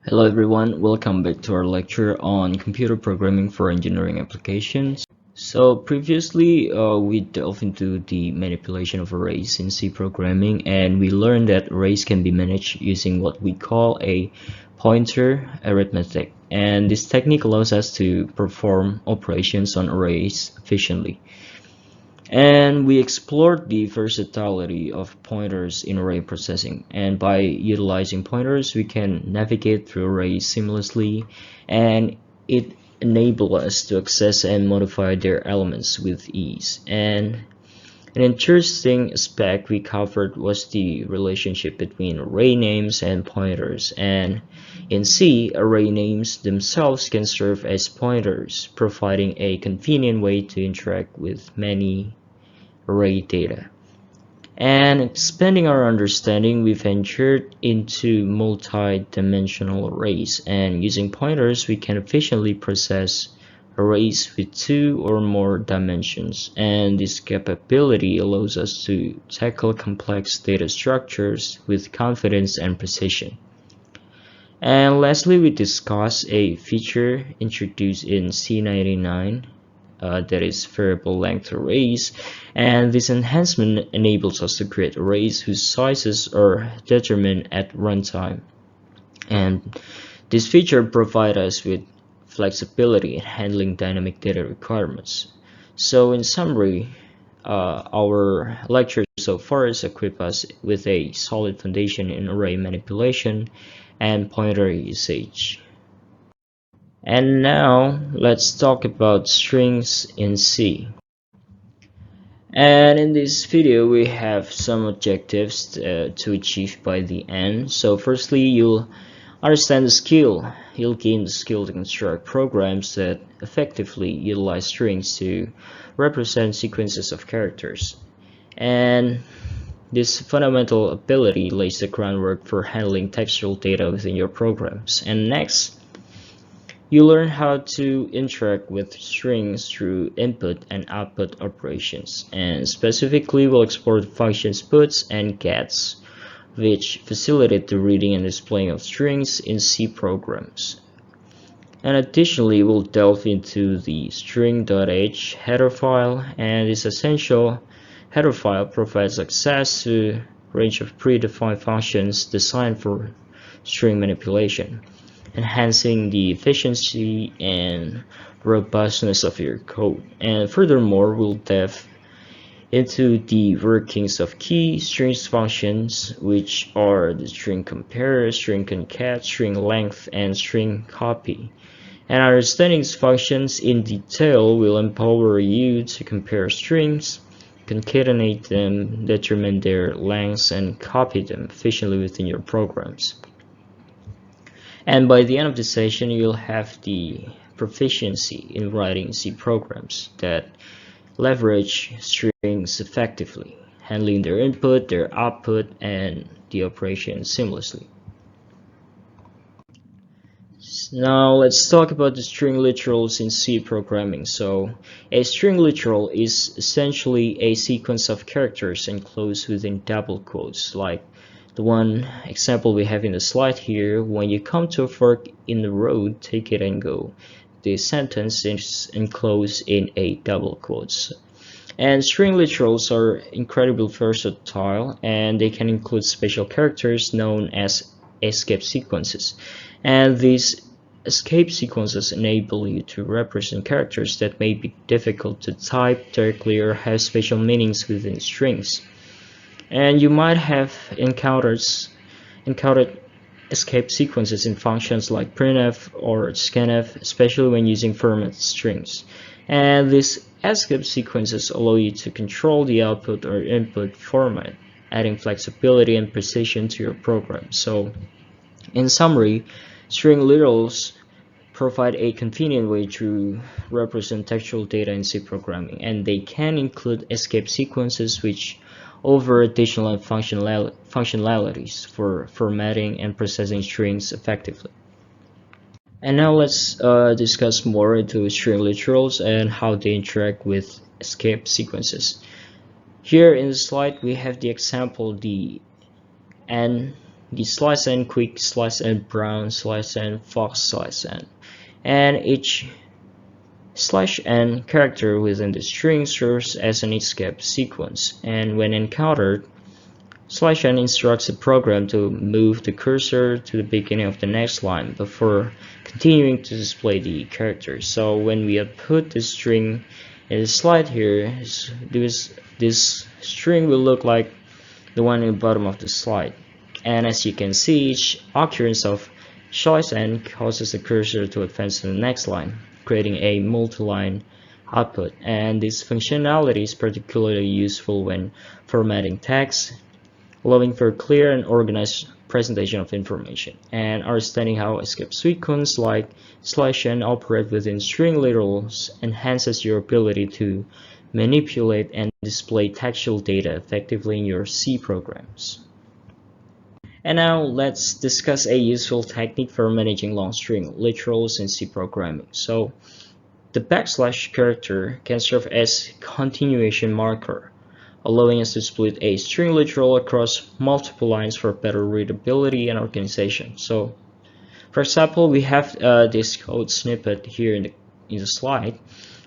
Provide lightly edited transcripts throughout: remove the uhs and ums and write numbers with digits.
Hello everyone, welcome back to our lecture on computer programming for engineering applications. So previously we delved into the manipulation of arrays in C programming, and we learned that arrays can be managed using what we call a pointer arithmetic, and this technique allows us to perform operations on arrays efficiently. And we explored the versatility of pointers in array processing, and by utilizing pointers we can navigate through arrays seamlessly, and it enables us to access and modify their elements with ease. And an interesting aspect we covered was the relationship between array names and pointers, and in C, array names themselves can serve as pointers, providing a convenient way to interact with many array data. And expanding our understanding, we ventured into multi-dimensional arrays, and using pointers we can efficiently process arrays with 2 or more dimensions, and this capability allows us to tackle complex data structures with confidence and precision. And lastly, we discuss a feature introduced in C99, that is variable length arrays, and this enhancement enables us to create arrays whose sizes are determined at runtime, and this feature provides us with flexibility in handling dynamic data requirements. So in summary, our lecture so far has equipped us with a solid foundation in array manipulation and pointer usage. And now let's talk about strings in C. And in this video we have some objectives to achieve by the end. So firstly, you'll understand the skill. You'll gain the skill to construct programs that effectively utilize strings to represent sequences of characters. And this fundamental ability lays the groundwork for handling textual data within your programs. And next, you learn how to interact with strings through input and output operations, and specifically we'll explore the functions puts and gets, which facilitate the reading and displaying of strings in C programs. And additionally, we'll delve into the string.h header file, and this essential header file provides access to a range of predefined functions designed for string manipulation, enhancing the efficiency and robustness of your code. And furthermore, we'll delve into the workings of key strings functions, which are the string compare, string concat, string length, and string copy. And understanding these functions in detail will empower you to compare strings, concatenate them, determine their lengths, and copy them efficiently within your programs. And by the end of the session, you'll have the proficiency in writing C programs that leverage strings effectively, handling their input, their output, and the operation seamlessly. Now let's talk about the string literals in C programming. So a string literal is essentially a sequence of characters enclosed within double quotes, like the one example we have in the slide here. When you come to a fork in the road, take it and go. The sentence is enclosed in a double quotes. And string literals are incredibly versatile, and they can include special characters known as escape sequences. And these escape sequences enable you to represent characters that may be difficult to type directly or have special meanings within strings. And you might have encountered escape sequences in functions like printf or scanf, especially when using format strings. And these escape sequences allow you to control the output or input format, adding flexibility and precision to your program. So, in summary, string literals provide a convenient way to represent textual data in C programming, and they can include escape sequences which offer additional functionalities for formatting and processing strings effectively. And now let's discuss more into string literals and how they interact with escape sequences. Here in the slide we have the example the n the slice n quick, slice n brown, slice n fox, slice n, and each /n character within the string serves as an escape sequence, and when encountered, /n instructs the program to move the cursor to the beginning of the next line before continuing to display the characters. So when we output the string in the slide here, this string will look like the one in the bottom of the slide. And as you can see, each occurrence of /n causes the cursor to advance to the next line, creating a multi-line output. And this functionality is particularly useful when formatting text, allowing for clear and organized presentation of information, and understanding how escape sequences like /n operate within string literals enhances your ability to manipulate and display textual data effectively in your C programs. And now let's discuss a useful technique for managing long string literals in C programming. So the / character can serve as continuation marker, allowing us to split a string literal across multiple lines for better readability and organization. So, for example, we have this code snippet here in the slide.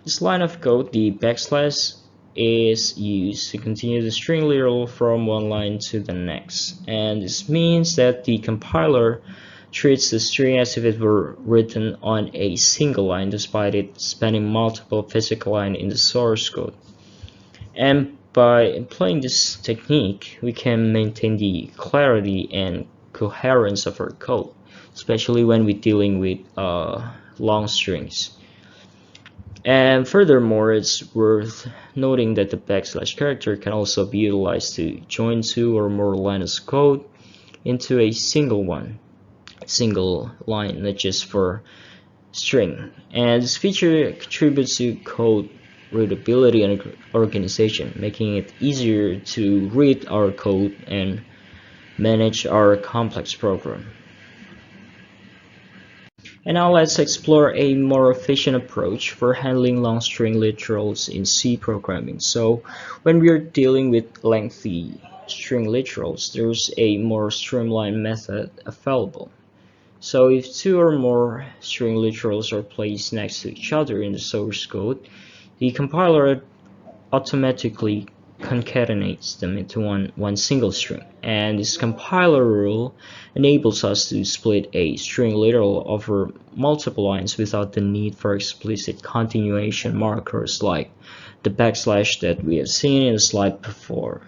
This line of code, the / is used to continue the string literal from one line to the next, and this means that the compiler treats the string as if it were written on a single line, despite it spanning multiple physical lines in the source code. And by employing this technique, we can maintain the clarity and coherence of our code, especially when we're dealing with long strings. And furthermore, it's worth noting that the / character can also be utilized to join two or more lines of code into a single line, not just for string. And this feature contributes to code readability and organization, making it easier to read our code and manage our complex program. And now let's explore a more efficient approach for handling long string literals in C programming. So when we are dealing with lengthy string literals, there's a more streamlined method available. So if two or more string literals are placed next to each other in the source code, the compiler automatically concatenates them into one single string, and this compiler rule enables us to split a string literal over multiple lines without the need for explicit continuation markers like the / that we have seen in the slide before.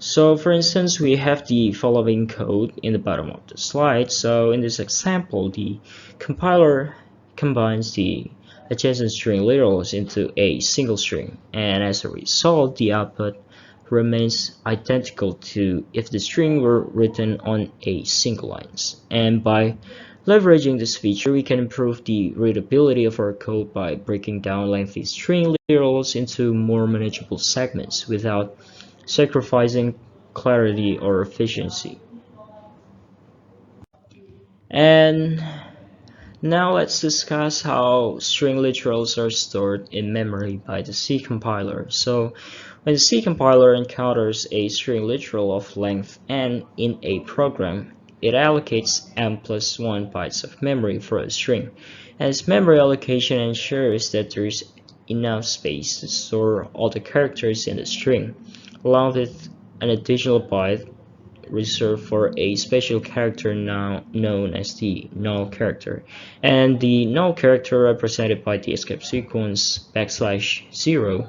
So for instance, we have the following code in the bottom of the slide. So in this example, the compiler combines the adjacent string literals into a single string, and as a result, the output remains identical to if the string were written on a single lines. And by leveraging this feature, we can improve the readability of our code by breaking down lengthy string literals into more manageable segments without sacrificing clarity or efficiency. And now let's discuss how string literals are stored in memory by the C compiler. So when the C compiler encounters a string literal of length n in a program, it allocates m+1 bytes of memory for a string. And this memory allocation ensures that there is enough space to store all the characters in the string, along with an additional byte reserved for a special character now known as the null character. And the null character, represented by the escape sequence \0,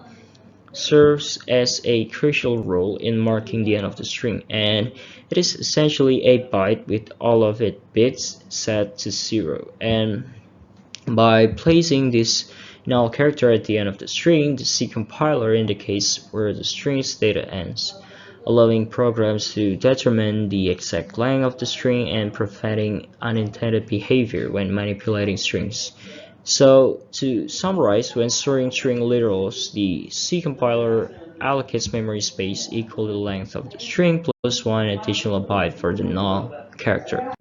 serves as a crucial role in marking the end of the string, and it is essentially a byte with all of its bits set to 0. And by placing this null character at the end of the string, the C compiler indicates where the string's data ends, allowing programs to determine the exact length of the string and preventing unintended behavior when manipulating strings. So to summarize, when storing string literals, the C compiler allocates memory space equal to the length of the string plus one additional byte for the null character.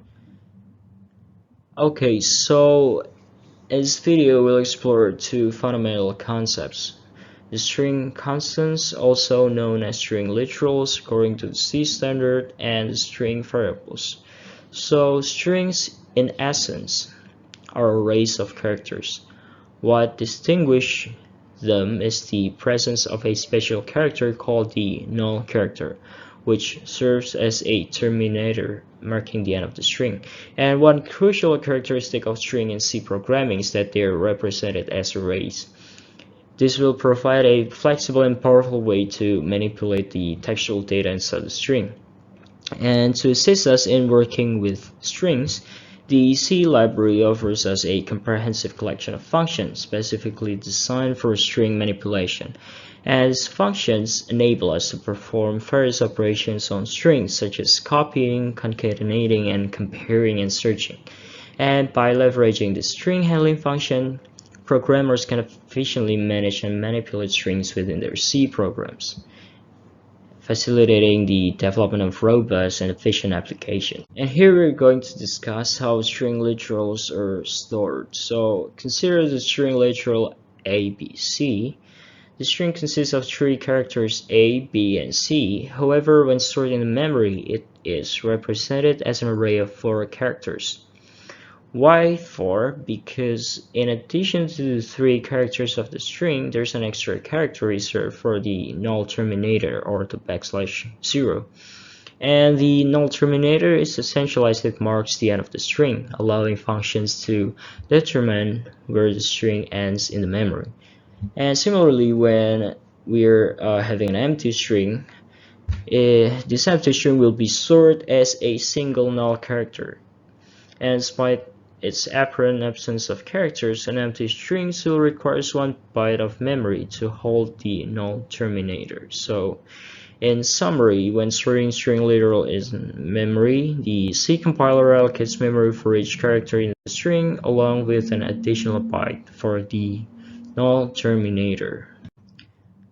Okay, so in this video we'll explore two fundamental concepts. the string constants, also known as string literals according to the C standard, and the string variables. So strings in essence are arrays of characters. What distinguishes them is the presence of a special character called the null character, which serves as a terminator marking the end of the string. And one crucial characteristic of string in C programming is that they are represented as arrays. This will provide a flexible and powerful way to manipulate the textual data inside the string. And to assist us in working with strings, the C library offers us a comprehensive collection of functions specifically designed for string manipulation. As functions enable us to perform various operations on strings such as copying, concatenating, and comparing and searching. And by leveraging the string handling function, programmers can efficiently manage and manipulate strings within their C programs, facilitating the development of robust and efficient applications. And here we're going to discuss how string literals are stored. So consider the string literal ABC. The string consists of three characters A, B, and C. However, when stored in memory, it is represented as an array of 4 characters. Why 4? Because in addition to the 3 characters of the string, there's an extra character reserved for the null terminator or the \0. And the null terminator is essential as it marks the end of the string, allowing functions to determine where the string ends in the memory. And similarly, when we're having an empty string, this empty string will be stored as a single null character. And despite its apparent absence of characters, an empty string still requires 1 byte of memory to hold the null terminator. So in summary, when storing string literal in memory, the C compiler allocates memory for each character in the string along with an additional byte for the null terminator.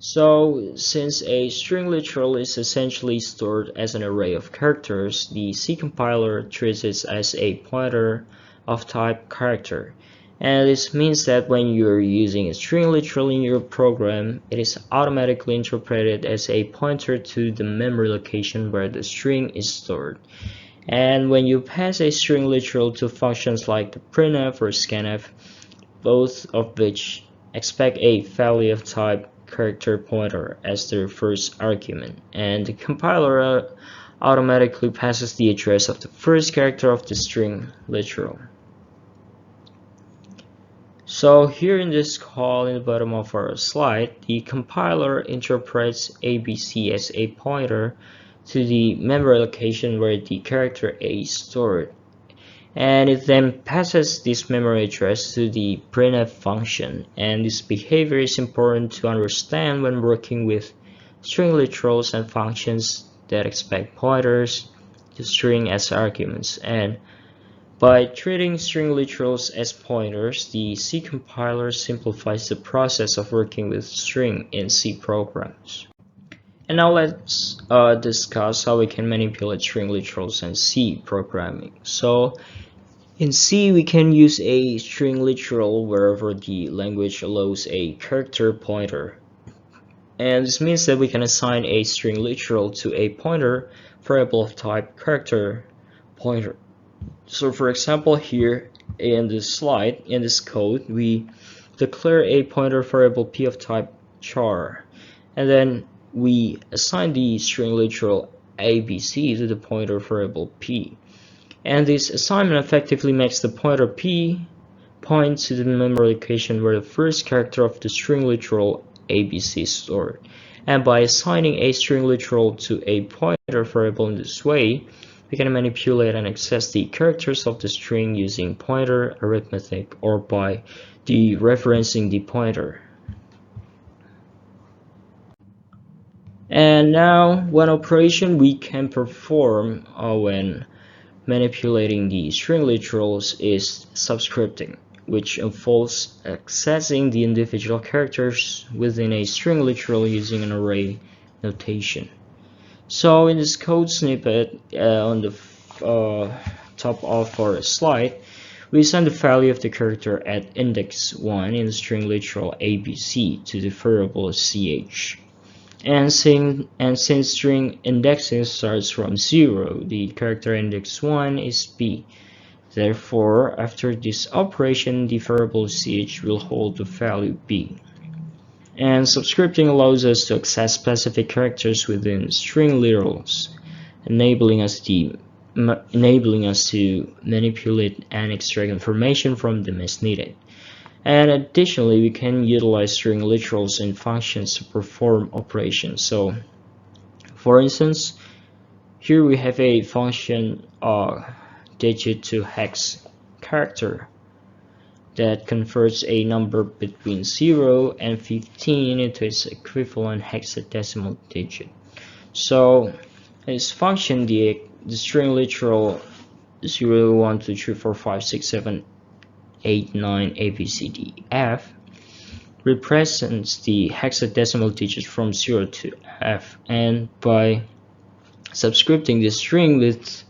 So since a string literal is essentially stored as an array of characters, the C compiler treats it as a pointer of type character. And this means that when you're using a string literal in your program, it is automatically interpreted as a pointer to the memory location where the string is stored. And when you pass a string literal to functions like the printf or scanf, both of which expect a value of type character pointer as their first argument, and the compiler automatically passes the address of the first character of the string literal. So here in this call in the bottom of our slide, the compiler interprets ABC as a pointer to the memory location where the character A is stored, and it then passes this memory address to the printf function. And this behavior is important to understand when working with string literals and functions that expect pointers to string as arguments. And by treating string literals as pointers, the C compiler simplifies the process of working with string in C programs. And now let's discuss how we can manipulate string literals in C programming. So in C, we can use a string literal wherever the language allows a character pointer. And this means that we can assign a string literal to a pointer variable of type character pointer. So for example, here in this slide, in this code, we declare a pointer variable p of type char, and then we assign the string literal abc to the pointer variable p. And this assignment effectively makes the pointer p point to the memory location where the first character of the string literal abc is stored. And by assigning a string literal to a pointer variable in this way, we can manipulate and access the characters of the string using pointer arithmetic or by dereferencing the pointer. And now one operation we can perform when manipulating the string literals is subscripting, which involves accessing the individual characters within a string literal using an array notation. So in this code snippet on the top of our slide, We assign the value of the character at index 1 in the string literal ABC to the variable ch. And since string indexing starts from 0, the character index 1 is B. Therefore, after this operation, the variable ch will hold the value B. And subscripting allows us to access specific characters within string literals, enabling us to manipulate and extract information from them as needed. And additionally, we can utilize string literals and functions to perform operations. So, for instance, here we have a function digit to hex character that converts a number between 0 and 15 into its equivalent hexadecimal digit. So this function, the string literal 0, 1, 2, 3, 4, 5, 6, 7, 8, 9, A, B, C, D, F, represents the hexadecimal digits from 0 to F, and by subscripting the string with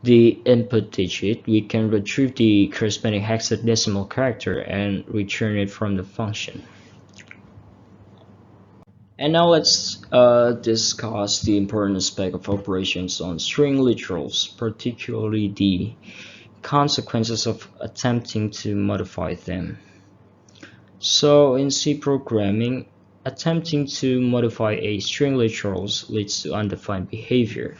the input digit, we can retrieve the corresponding hexadecimal character and return it from the function. And now let's discuss the important aspect of operations on string literals, particularly the consequences of attempting to modify them. So in C programming, attempting to modify a string literals leads to undefined behavior.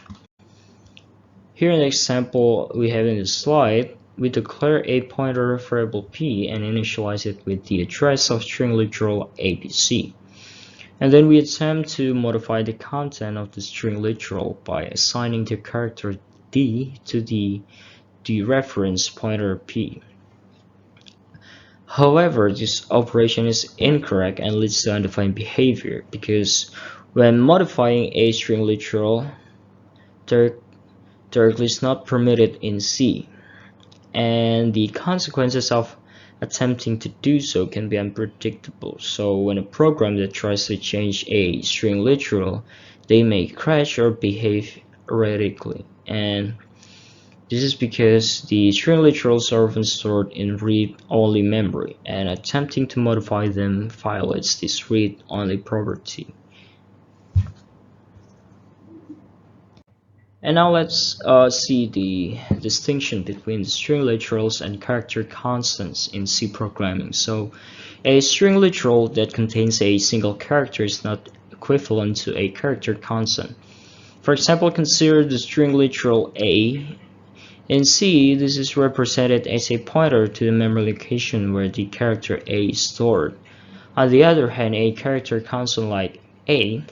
Here in the example we have in the slide, we declare a pointer variable p and initialize it with the address of string literal abc. And then we attempt to modify the content of the string literal by assigning the character d to the dereference pointer p. However, this operation is incorrect and leads to undefined behavior because when modifying a string literal, directly is not permitted in C, and the consequences of attempting to do so can be unpredictable. So when a program that tries to change a string literal, they may crash or behave erratically, and this is because the string literals are often stored in read-only memory, and attempting to modify them violates this read-only property. And now let's see the distinction between the string literals and character constants in C programming. So a string literal that contains a single character is not equivalent to a character constant. For example, consider the string literal A. In C, this is represented as a pointer to the memory location where the character A is stored. On the other hand, a character constant like A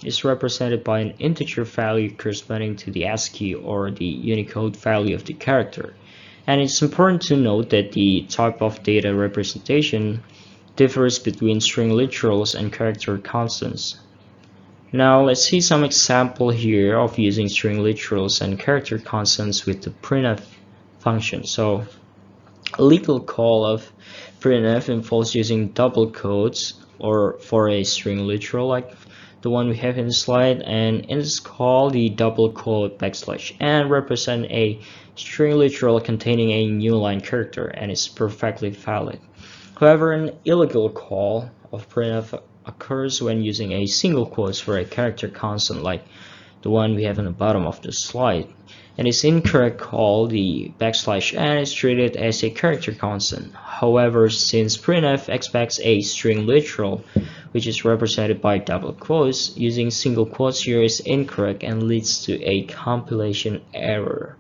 is represented by an integer value corresponding to the ASCII or the Unicode value of the character. And it's important to note that the type of data representation differs between string literals and character constants. Now let's see some example here of using string literals and character constants with the printf function. So a legal call of printf involves using double quotes or for a string literal like the one we have in the slide, and in this call the double quote \n represent a string literal containing a new line character and is perfectly valid. However, an illegal call of printf occurs when using a single quotes for a character constant like the one we have in the bottom of the slide. And its incorrect call, the \n, is treated as a character constant. However, since printf expects a string literal, which is represented by double quotes, using single quotes here is incorrect and leads to a compilation error.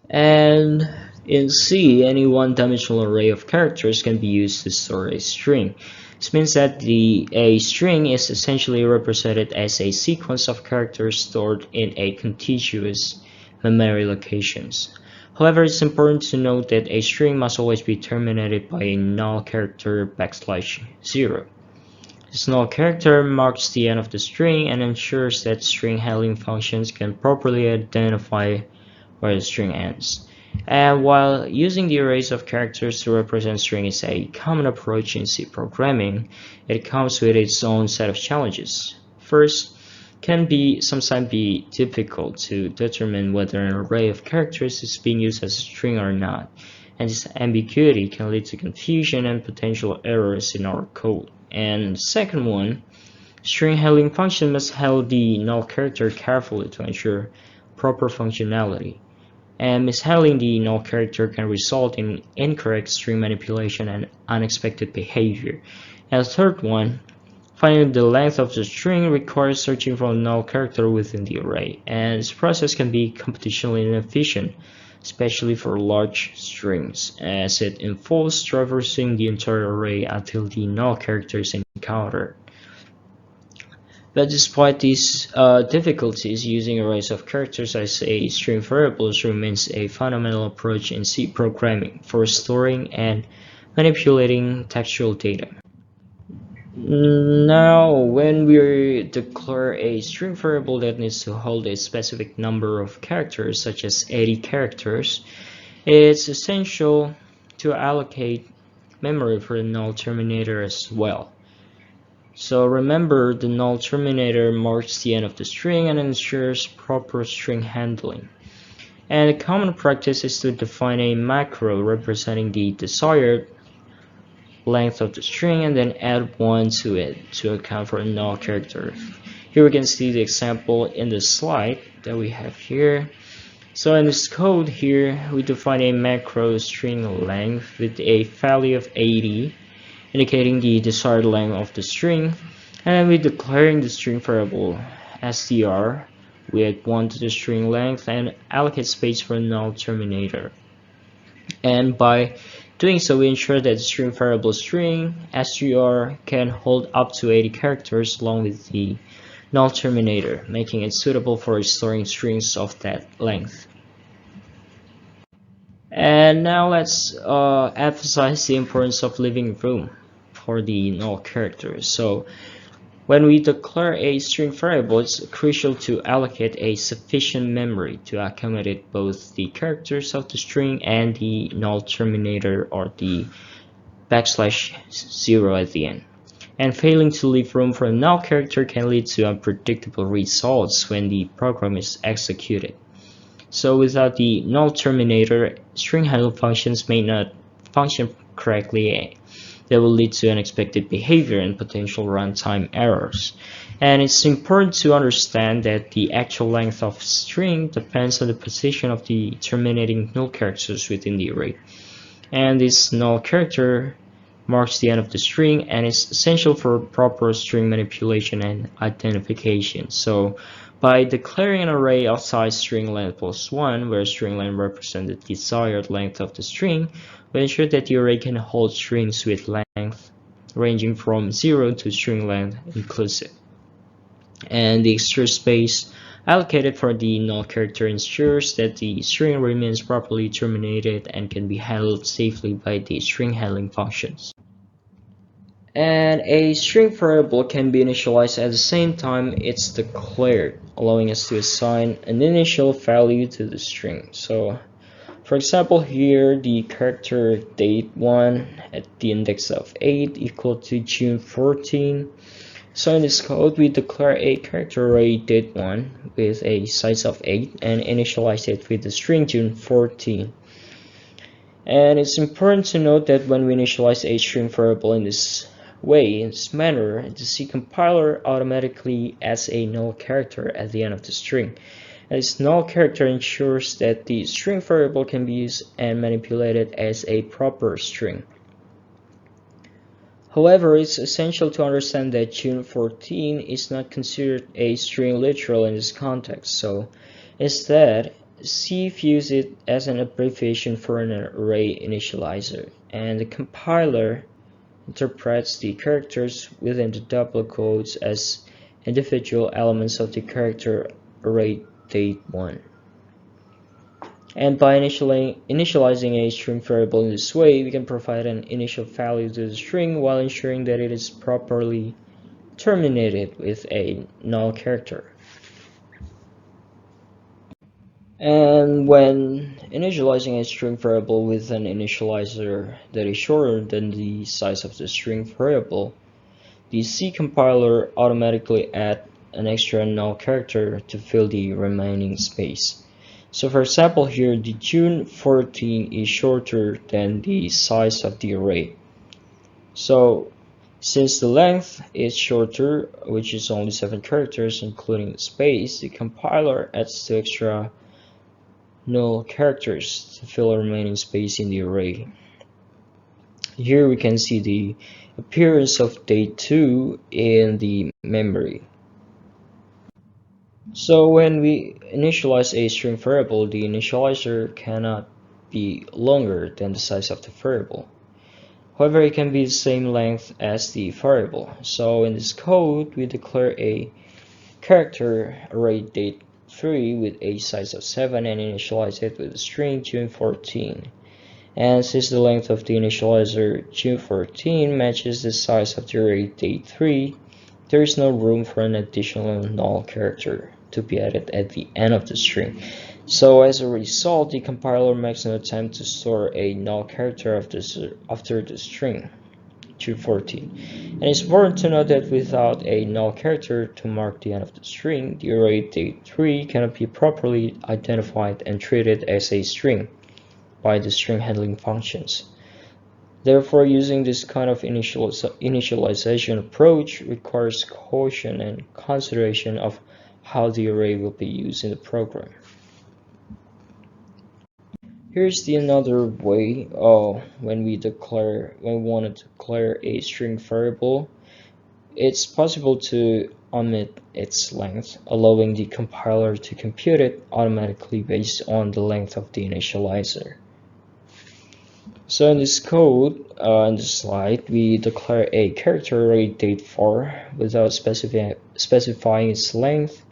And in C, any one-dimensional array of characters can be used to store a string. This means that a string is essentially represented as a sequence of characters stored in a contiguous memory locations. However, it's important to note that a string must always be terminated by a null character \0. This null character marks the end of the string and ensures that string handling functions can properly identify where the string ends. And while using the arrays of characters to represent string is a common approach in C programming, it comes with its own set of challenges. First, can sometimes be difficult to determine whether an array of characters is being used as a string or not, and this ambiguity can lead to confusion and potential errors in our code. And the second one, string handling function must handle the null character carefully to ensure proper functionality, and mishandling the null character can result in incorrect string manipulation and unexpected behavior. And the third one, finding the length of the string requires searching for a null character within the array, and this process can be computationally inefficient, especially for large strings, as it involves traversing the entire array until the null character is encountered. But despite these difficulties, using arrays of characters as a string variables remains a fundamental approach in C programming for storing and manipulating textual data. Now, when we declare a string variable that needs to hold a specific number of characters, such as 80 characters, it's essential to allocate memory for the null terminator as well. So remember, the null terminator marks the end of the string and ensures proper string handling. And a common practice is to define a macro representing the desired length of the string and then add 1 to it to account for a null character. Here we can see the example in the slide that we have here. So in this code here, we define a macro string length with a value of 80, indicating the desired length of the string, and we're declaring the string variable str. We add 1 to the string length and allocate space for null terminator. And by doing so, we ensure that the string variable string str can hold up to 80 characters along with the null terminator, making it suitable for storing strings of that length. And now let's emphasize the importance of leaving room for the null characters. So when we declare a string variable, it's crucial to allocate a sufficient memory to accommodate both the characters of the string and the null terminator or the \0 at the end. And failing to leave room for a null character can lead to unpredictable results when the program is executed. So without the null terminator, string handle functions may not function correctly. That will lead to unexpected behavior and potential runtime errors. And it's important to understand that the actual length of string depends on the position of the terminating null characters within the array. And this null character marks the end of the string and is essential for proper string manipulation and identification. So by declaring an array of size string length plus 1, where string length represents the desired length of the string, we ensure that the array can hold strings with length ranging from 0 to string length inclusive. And the extra space allocated for the null character ensures that the string remains properly terminated and can be handled safely by the string handling functions. And a string variable can be initialized at the same time it's declared, allowing us to assign an initial value to the string. So for example, here the character date1 at the index of 8 equal to June 14. So in this code, we declare a character array date1 with a size of 8 and initialize it with the string June 14. And it's important to note that when we initialize a string variable in this manner, the C compiler automatically adds a null character at the end of the string. And this null character ensures that the string variable can be used and manipulated as a proper string. However, it's essential to understand that June 14 is not considered a string literal in this context. So instead, C views it as an abbreviation for an array initializer, and the compiler interprets the characters within the double quotes as individual elements of the character array date1. And by initializing a string variable in this way, we can provide an initial value to the string while ensuring that it is properly terminated with a null character. And when initializing a string variable with an initializer that is shorter than the size of the string variable, the C compiler automatically adds an extra null character to fill the remaining space. So for example here, the June 14 is shorter than the size of the array. So since the length is shorter, which is only 7 characters including the space, the compiler adds 2 extra null characters to fill the remaining space in the array. Here we can see the appearance of date 2 in the memory. So when we initialize a string variable, the initializer cannot be longer than the size of the variable. However, it can be the same length as the variable. So in this code, we declare a character array date 3 with a size of 7 and initialize it with the string June 14. And since the length of the initializer June 14 matches the size of the array date 3, there is no room for an additional null character to be added at the end of the string. So as a result, the compiler makes an attempt to store a null character after the string June 14. And it's important to note that without a null character to mark the end of the string, the array date 3 cannot be properly identified and treated as a string by the string handling functions. Therefore, using this kind of initialization approach requires caution and consideration of how the array will be used in the program. Here's another way when we want to declare a string variable. It's possible to omit its length, allowing the compiler to compute it automatically based on the length of the initializer. So in this code, in this slide, we declare a character array date4 without specifying its length,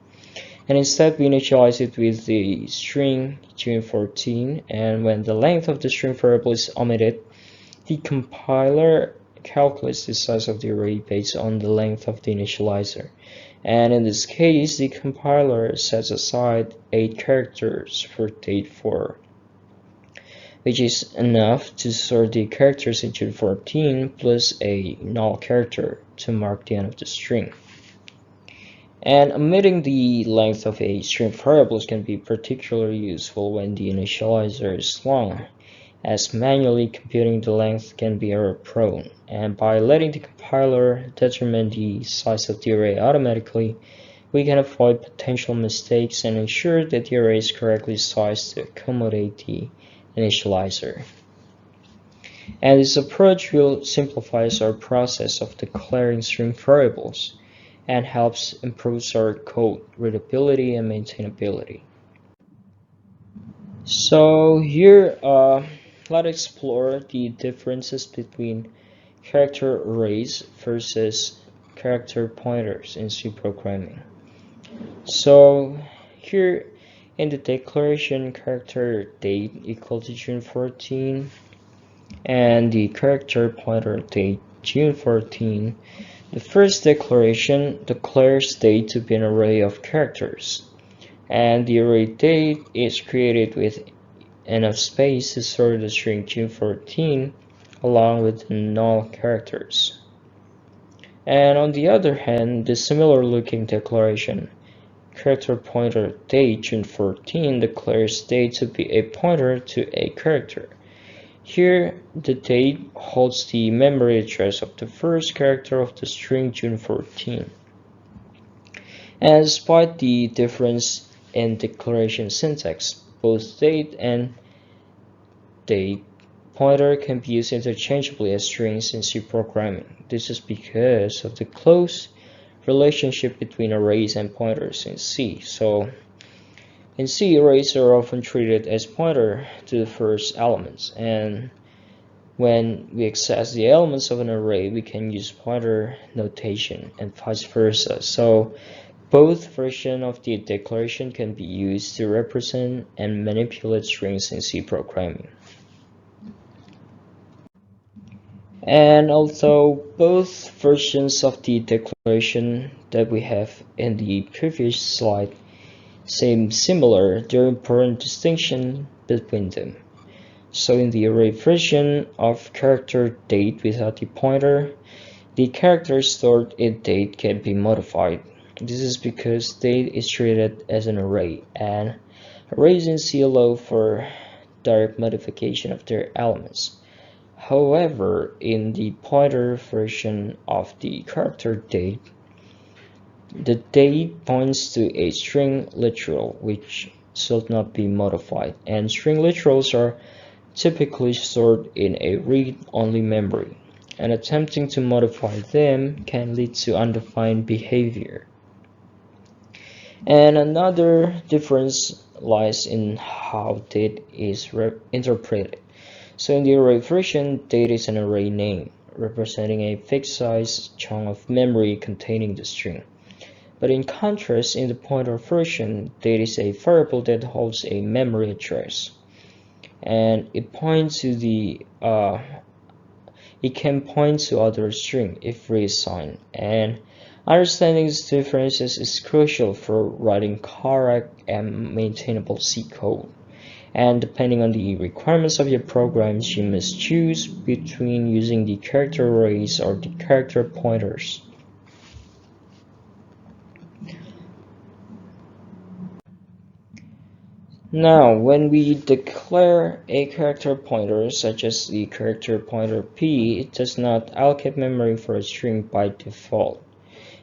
and instead we initialize it with the string June 14, and when the length of the string variable is omitted, the compiler calculates the size of the array based on the length of the initializer. And in this case, the compiler sets aside 8 characters for date4, which is enough to store the characters in June 14 plus a null character to mark the end of the string. And omitting the length of a string variables can be particularly useful when the initializer is long, as manually computing the length can be error-prone. And by letting the compiler determine the size of the array automatically, we can avoid potential mistakes and ensure that the array is correctly sized to accommodate the initializer. And this approach will simplify our process of declaring string variables and helps improve our code readability and maintainability. So here, let's explore the differences between character arrays versus character pointers in C programming. So here in the declaration character date equal to June 14 and the character pointer date June 14, the first declaration declares date to be an array of characters, and the array date is created with enough space to store the string June 14 along with the null characters. And on the other hand, the similar looking declaration character pointer date June 14 declares date to be a pointer to a character. Here, the date holds the memory address of the first character of the string June 14. And despite the difference in declaration syntax, both date and date pointer can be used interchangeably as strings in C programming. This is because of the close relationship between arrays and pointers in C. So in C, arrays are often treated as pointer to the first elements, and when we access the elements of an array, we can use pointer notation and vice versa. So both versions of the declaration can be used to represent and manipulate strings in C programming. And although both versions of the declaration that we have in the previous slide seem similar, there are important distinctions between them. So in the array version of character date without the pointer, the character stored in date can be modified. This is because state is treated as an array, and arrays in C allow for direct modification of their elements. However, in the pointer version of the character date, the date points to a string literal which should not be modified, and string literals are typically stored in a read-only memory, and attempting to modify them can lead to undefined behavior. And another difference lies in how date is interpreted. So in the array version, date is an array name, representing a fixed size chunk of memory containing the string. But in contrast, in the pointer version, date is a variable that holds a memory address, and it can point to other string if reassigned. And understanding these differences is crucial for writing correct and maintainable C code. And depending on the requirements of your programs, you must choose between using the character arrays or the character pointers. Now, when we declare a character pointer, such as the character pointer p, it does not allocate memory for a string by default.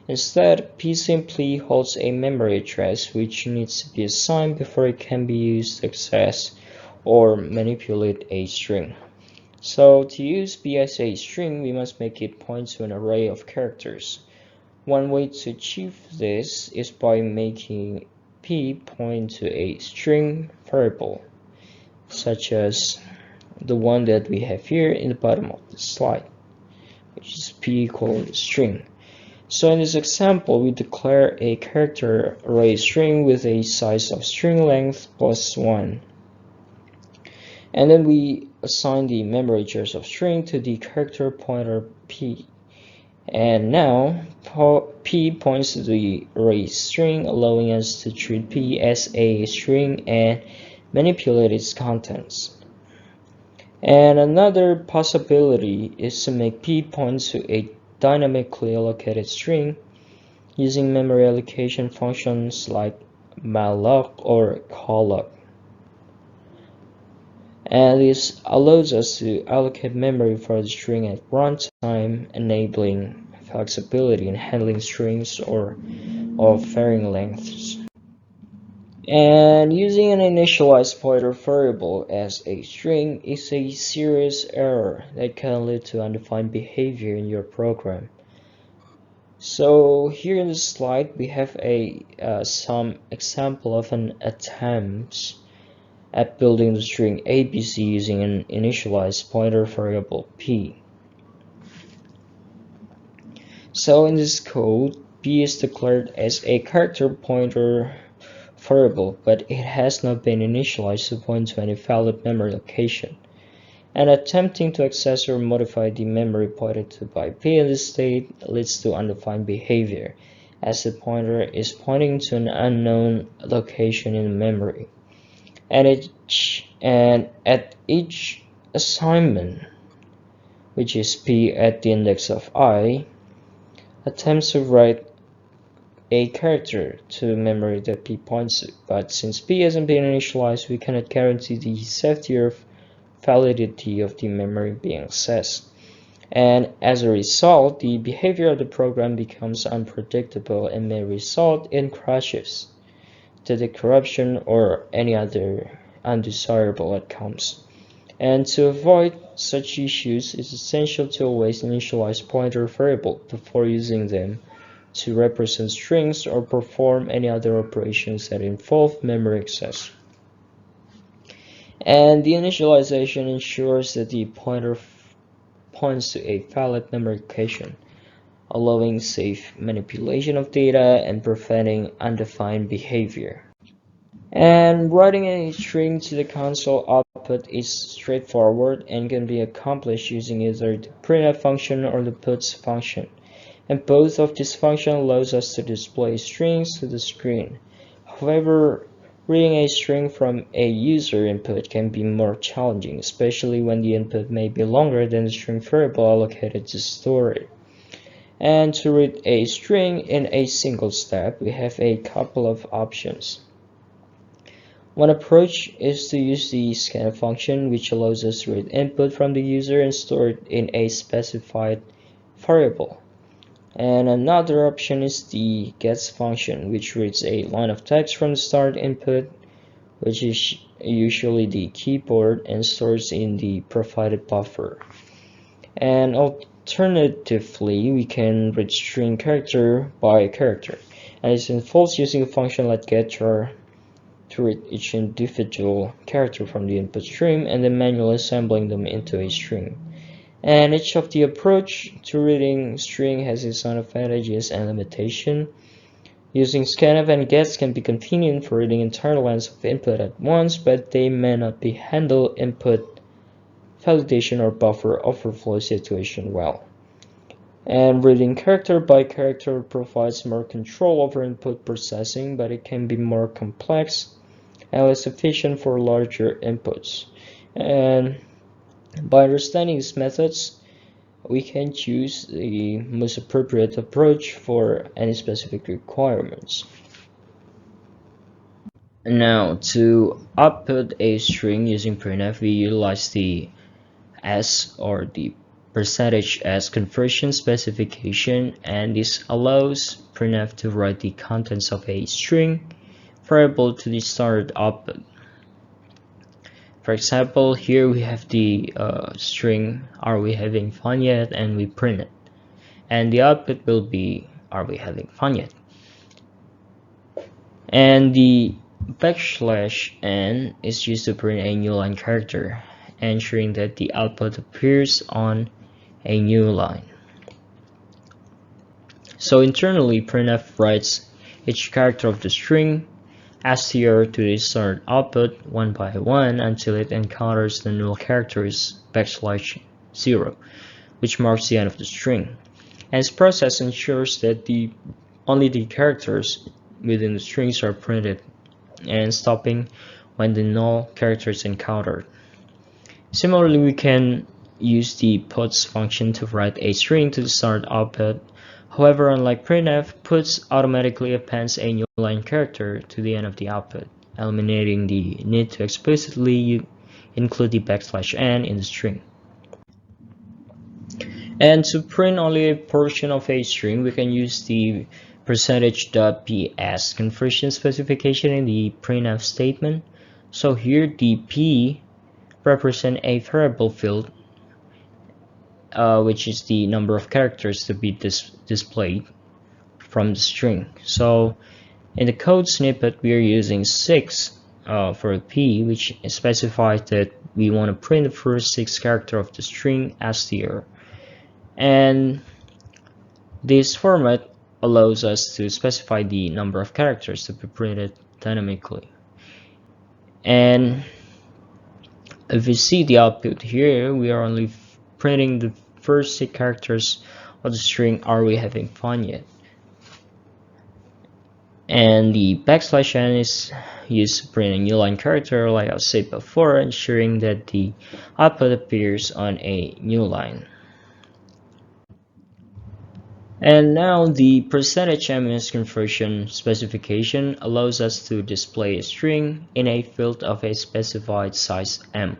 Instead, p simply holds a memory address which needs to be assigned before it can be used to access or manipulate a string. So to use p as a string, we must make it point to an array of characters. One way to achieve this is by making p point to a string variable, such as the one that we have here in the bottom of the slide, which is p equals string. So in this example, we declare a character array string with a size of string length plus 1. And then we assign the memory address of string to the character pointer p. And now p points to the array string, allowing us to treat p as a string and manipulate its contents. And another possibility is to make p point to a dynamically allocated string using memory allocation functions like malloc or calloc. And this allows us to allocate memory for the string at runtime, enabling flexibility in handling strings or of varying lengths. And using an initialized pointer variable as a string is a serious error that can lead to undefined behavior in your program. So here in this slide we have some example of an attempt at building the string ABC using an initialized pointer variable p. So in this code, p is declared as a character pointer variable, but it has not been initialized to point to any valid memory location. And attempting to access or modify the memory pointed to by p in this state leads to undefined behavior, as the pointer is pointing to an unknown location in memory. And at each assignment, which is p at the index of I, attempts to write a character to memory that p points to. But since p hasn't been initialized, we cannot guarantee the safety or validity of the memory being accessed. And as a result, the behavior of the program becomes unpredictable and may result in crashes, data corruption, or any other undesirable outcomes. And to avoid such issues, it's essential to always initialize pointer variable before using them to represent strings or perform any other operations that involve memory access. And the initialization ensures that the pointer points to a valid memory location, allowing safe manipulation of data and preventing undefined behavior. And writing a string to the console output is straightforward and can be accomplished using either the printf function or the puts function. And both of these functions allows us to display strings to the screen. However, reading a string from a user input can be more challenging, especially when the input may be longer than the string variable allocated to store it. And to read a string in a single step, we have a couple of options. One approach is to use the scanf function, which allows us to read input from the user and store it in a specified variable. And another option is the gets function, which reads a line of text from the start input, which is usually the keyboard, and stores in the provided buffer. And alternatively, we can read string character by character, and this involves using a function like getchar to read each individual character from the input stream and then manually assembling them into a string. And each of the approach to reading string has its own advantages and limitation. Using scanf and gets can be convenient for reading entire lines of input at once, but they may not be handle input validation or buffer overflow situation well. And reading character by character provides more control over input processing, but it can be more complex and less efficient for larger inputs. And by understanding these methods, we can choose the most appropriate approach for any specific requirements. Now, to output a string using printf, we utilize the S or the %s conversion specification, and this allows printf to write the contents of a string variable to the standard output. For example, here we have the string "Are we having fun yet?" and we print it, and the output will be "Are we having fun yet?" And the \n is used to print a new line character, ensuring that the output appears on a new line. So internally, printf writes each character of the string str to the standard output one by one until it encounters the null characters \0, which marks the end of the string. And this process ensures that only the characters within the strings are printed, and stopping when the null character is encountered. Similarly, we can use the puts function to write a string to the standard output. However, unlike printf, puts automatically appends a new line character to the end of the output, eliminating the need to explicitly include the \n in the string. And to print only a portion of a string, we can use the %.ps conversion specification in the printf statement. So here the p represent a variable field, which is the number of characters to be displayed from the string. So in the code snippet, we are using 6 for p, which specifies that we want to print the first 6 characters of the string str. And this format allows us to specify the number of characters to be printed dynamically. And if you see the output here, we are only printing the first 6 characters of the string "Are we having fun yet?" And the \n is used to print a new line character, like I said before, ensuring that the output appears on a new line. And now the %ms conversion specification allows us to display a string in a field of a specified size m.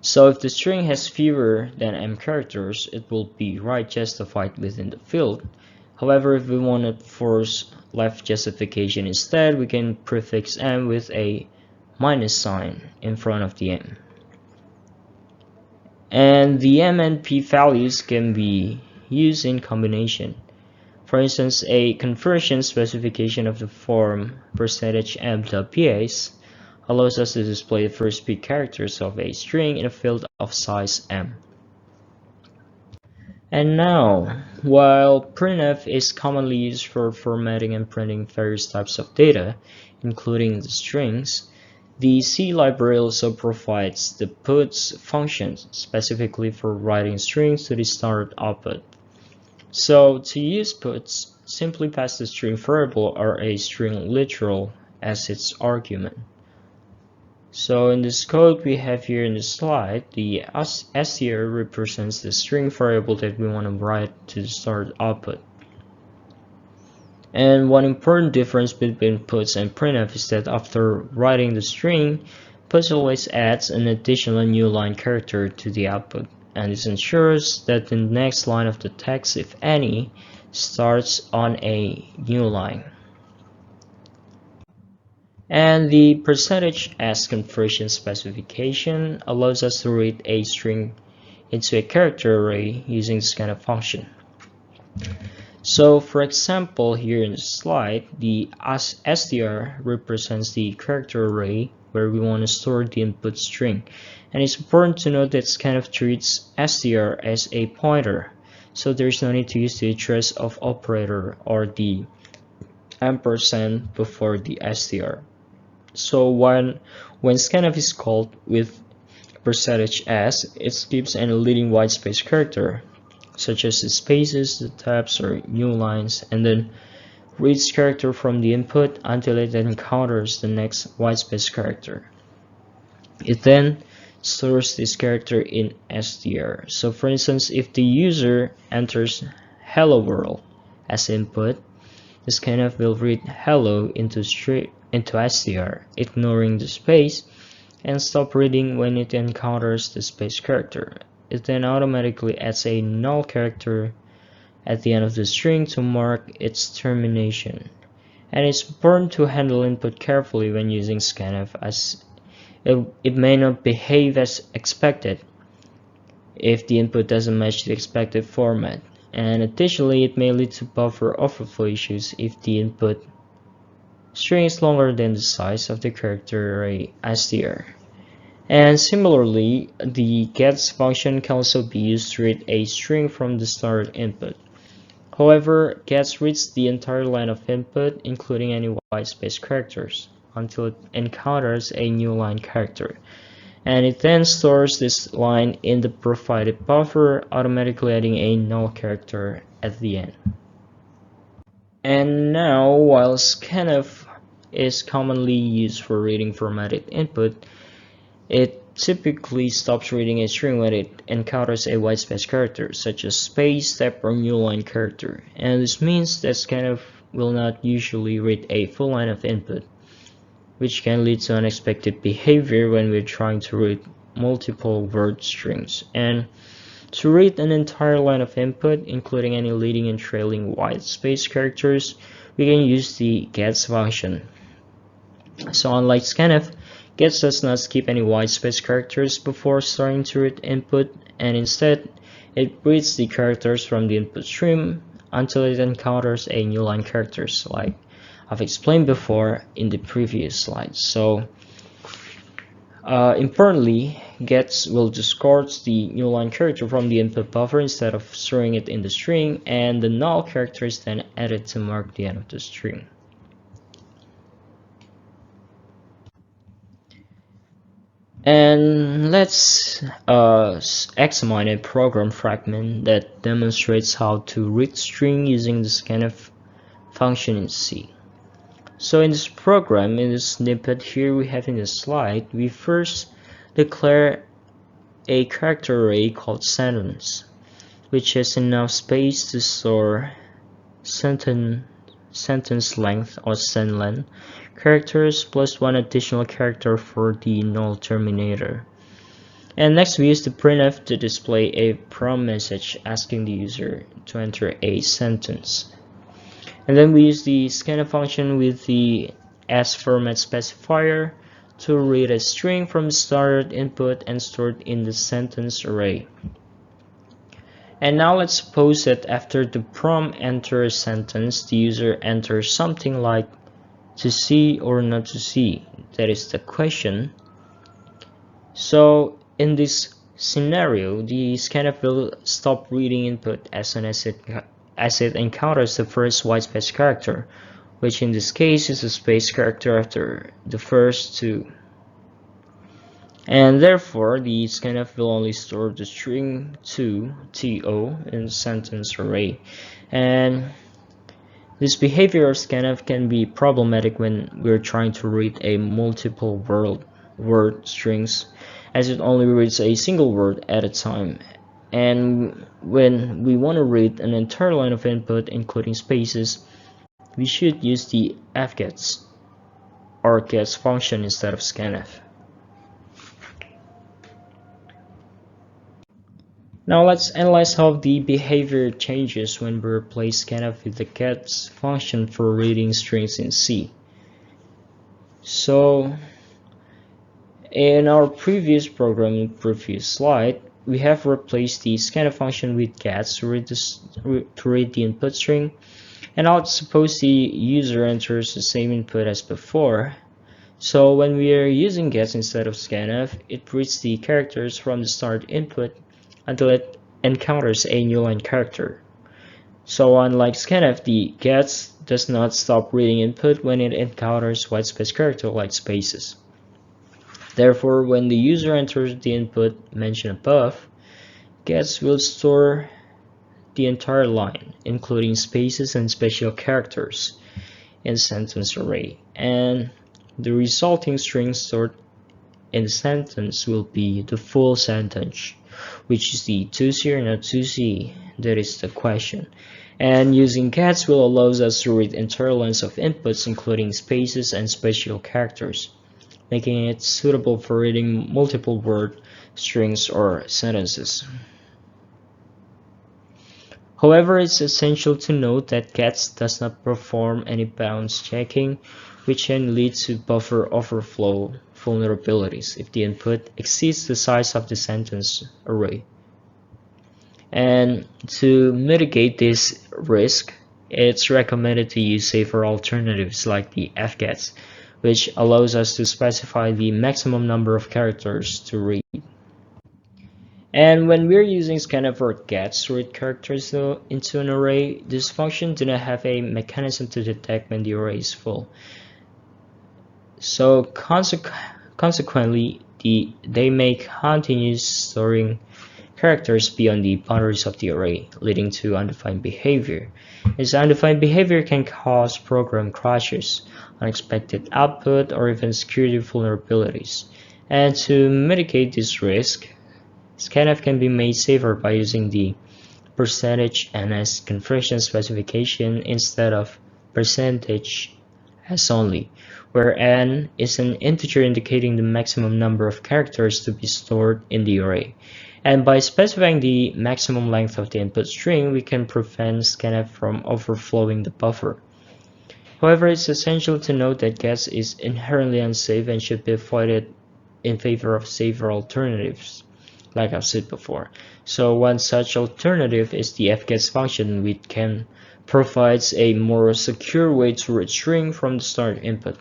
So if the string has fewer than m characters, it will be right justified within the field. However, if we want to force left justification instead, we can prefix m with a minus sign in front of the m. And the m and p values can be used in combination. For instance, a conversion specification of the form %m.ps allows us to display the first p characters of a string in a field of size m. And now, while printf is commonly used for formatting and printing various types of data, including the strings, the C library also provides the puts function specifically for writing strings to the standard output. So to use puts, simply pass the string variable or a string literal as its argument. So in this code we have here in the slide, the str represents the string variable that we want to write to the start output. And one important difference between puts and printf is that after writing the string, puts always adds an additional new line character to the output, and this ensures that the next line of the text, if any, starts on a new line. And the %s conversion specification allows us to read a string into a character array using this kind of function. So for example, here in the slide, the str represents the character array where we want to store the input string. And it's important to note that scanf treats str as a pointer, so there's no need to use the address of operator or the ampersand before the str. So when scanf is called with %s, it gives any leading whitespace character, such as the spaces, the tabs, or new lines, and then reads character from the input until it encounters the next whitespace character. It then stores this character in str. So for instance, if the user enters hello world as input, the scanf will read hello into str, ignoring the space, and stop reading when it encounters the space character. It then automatically adds a null character at the end of the string to mark its termination. And it's important to handle input carefully when using scanf, as it may not behave as expected if the input doesn't match the expected format. And additionally, it may lead to buffer overflow issues if the input string is longer than the size of the character array str. And similarly, the gets function can also be used to read a string from the started input. However, gets reads the entire line of input, including any whitespace characters, until it encounters a new line character. And it then stores this line in the provided buffer, automatically adding a null character at the end. And now, while scanf is commonly used for reading formatted input, it typically stops reading a string when it encounters a whitespace character, such as space, tab, or new line character. And this means that scanf will not usually read a full line of input, which can lead to unexpected behavior when we're trying to read multiple word strings. And to read an entire line of input, including any leading and trailing whitespace characters, we can use the gets function. So unlike scanf, gets does not skip any whitespace characters before starting to read input, and instead it reads the characters from the input stream until it encounters a new line characters, like I've explained before in the previous slides. So importantly, gets will discard the new line character from the input buffer instead of storing it in the string, and the null character is then added to mark the end of the string. And let's examine a program fragment that demonstrates how to read string using the scanf function in C. So in this program, in this snippet here we have in the slide, we first declare a character array called sentence, which has enough space to store sentence length or sen characters plus one additional character for the null terminator. And next we use the printf to display a prompt message asking the user to enter a sentence. And then we use the scanf function with the sFormat specifier to read a string from the started input and store it in the sentence array. And now let's suppose that after the prompt enter a sentence, the user enters something like to see or not to see. That is the question. So in this scenario, the scanf will stop reading input as soon as it encounters the first whitespace character, which in this case is a space character after the first two. And therefore, the scanf will only store the string to to in the sentence array. And this behavior of scanf can be problematic when we're trying to read a multiple word word strings, as it only reads a single word at a time. And when we want to read an entire line of input including spaces, we should use the fgets or gets function instead of scanf. Now let's analyze how the behavior changes when we replace scanf with the gets function for reading strings in C. So in our previous slide, we have replaced the scanf function with gets to read the input string. And now suppose the user enters the same input as before. So when we are using gets instead of scanf, it reads the characters from the start input until it encounters a new line character. So unlike scanf, the gets does not stop reading input when it encounters whitespace character like spaces. Therefore, when the user enters the input mentioned above, gets will store the entire line, including spaces and special characters, in sentence array, and the resulting string stored in the sentence will be the full sentence, which is the 2C or not 2C, that is the question. And using gets will allows us to read entire lines of inputs including spaces and special characters, making it suitable for reading multiple word strings or sentences. However, it's essential to note that gets does not perform any bounds checking, which can lead to buffer overflow vulnerabilities if the input exceeds the size of the sentence array. And to mitigate this risk, it's recommended to use safer alternatives like the fgets, which allows us to specify the maximum number of characters to read. And when we're using scanf or gets to read characters into an array, this function do not have a mechanism to detect when the array is full. So consequently, they may continue storing characters beyond the boundaries of the array, leading to undefined behavior. This undefined behavior can cause program crashes, unexpected output, or even security vulnerabilities. And to mitigate this risk, scanf can be made safer by using the %ns conversion specification instead of %s only, where n is an integer indicating the maximum number of characters to be stored in the array. And by specifying the maximum length of the input string, we can prevent scanf from overflowing the buffer. However, it's essential to note that gets is inherently unsafe and should be avoided in favor of safer alternatives, like I've said before. So one such alternative is the fgets function, which can provides a more secure way to read string from the start input.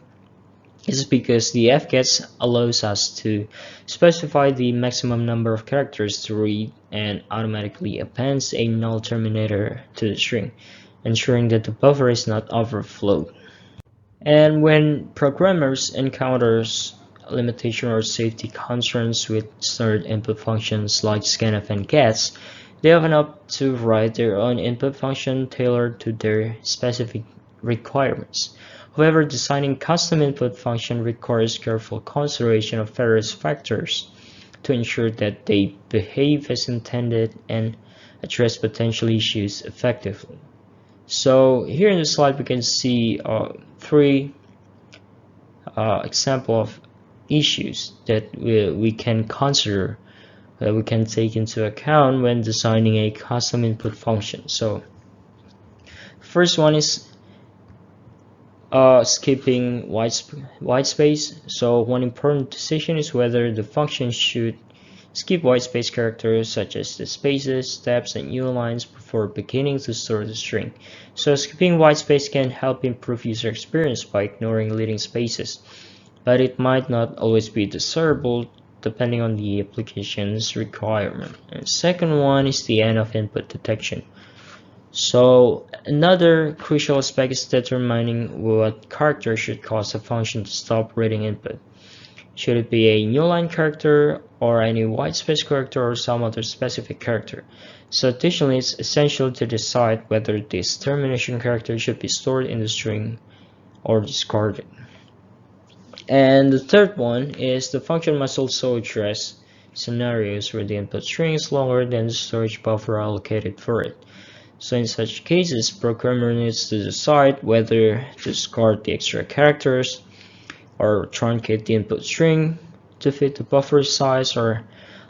This is because the fgets allows us to specify the maximum number of characters to read and automatically appends a null terminator to the string, ensuring that the buffer is not overflowed. And when programmers encounters limitation or safety concerns with standard input functions like scanf and gets, they often opt to write their own input function tailored to their specific requirements. However, designing custom input function requires careful consideration of various factors to ensure that they behave as intended and address potential issues effectively. So here in the slide we can see three example of issues that we can consider, that we can take into account when designing a custom input function. So first one is skipping white space. So one important decision is whether the function should skip white space characters such as the spaces, steps, and new lines before beginning to store the string. So skipping white space can help improve user experience by ignoring leading spaces, but it might not always be desirable depending on the application's requirement. And second one is the end of input detection. So another crucial aspect is determining what character should cause a function to stop reading input. Should it be a new line character or any whitespace character or some other specific character? So additionally, it's essential to decide whether this termination character should be stored in the string or discarded. And the third one is the function must also address scenarios where the input string is longer than the storage buffer allocated for it. So in such cases, programmer needs to decide whether to discard the extra characters or truncate the input string to fit the buffer size, or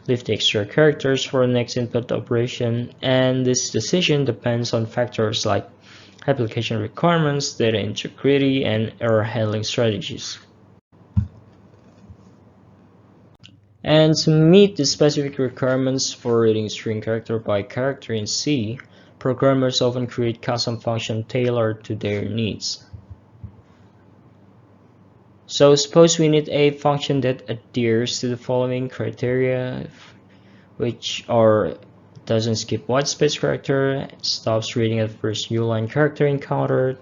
leave the extra characters for the next input operation. And this decision depends on factors like application requirements, data integrity, and error handling strategies. And to meet the specific requirements for reading string character by character in C, programmers often create custom functions tailored to their needs. So suppose we need a function that adheres to the following criteria, which are: doesn't skip whitespace character, stops reading at first uline character encountered,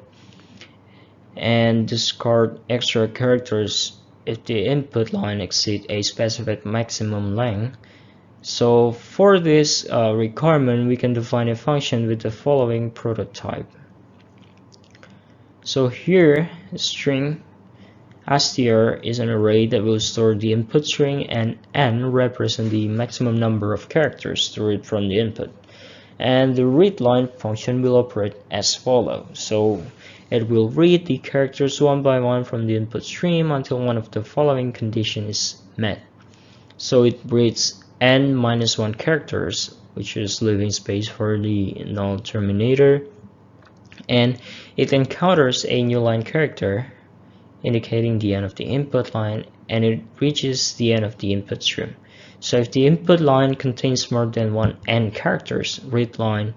and discard extra characters if the input line exceeds a specified maximum length. So for this requirement, we can define a function with the following prototype. So here, string str is an array that will store the input string, and n represent the maximum number of characters to read from the input. And the readLine function will operate as follows. So it will read the characters one by one from the input stream until one of the following conditions is met. So it reads n-1 characters, which is living space for the null terminator, and it encounters a new line character indicating the end of the input line, and it reaches the end of the input stream. So if the input line contains more than one n characters, readLine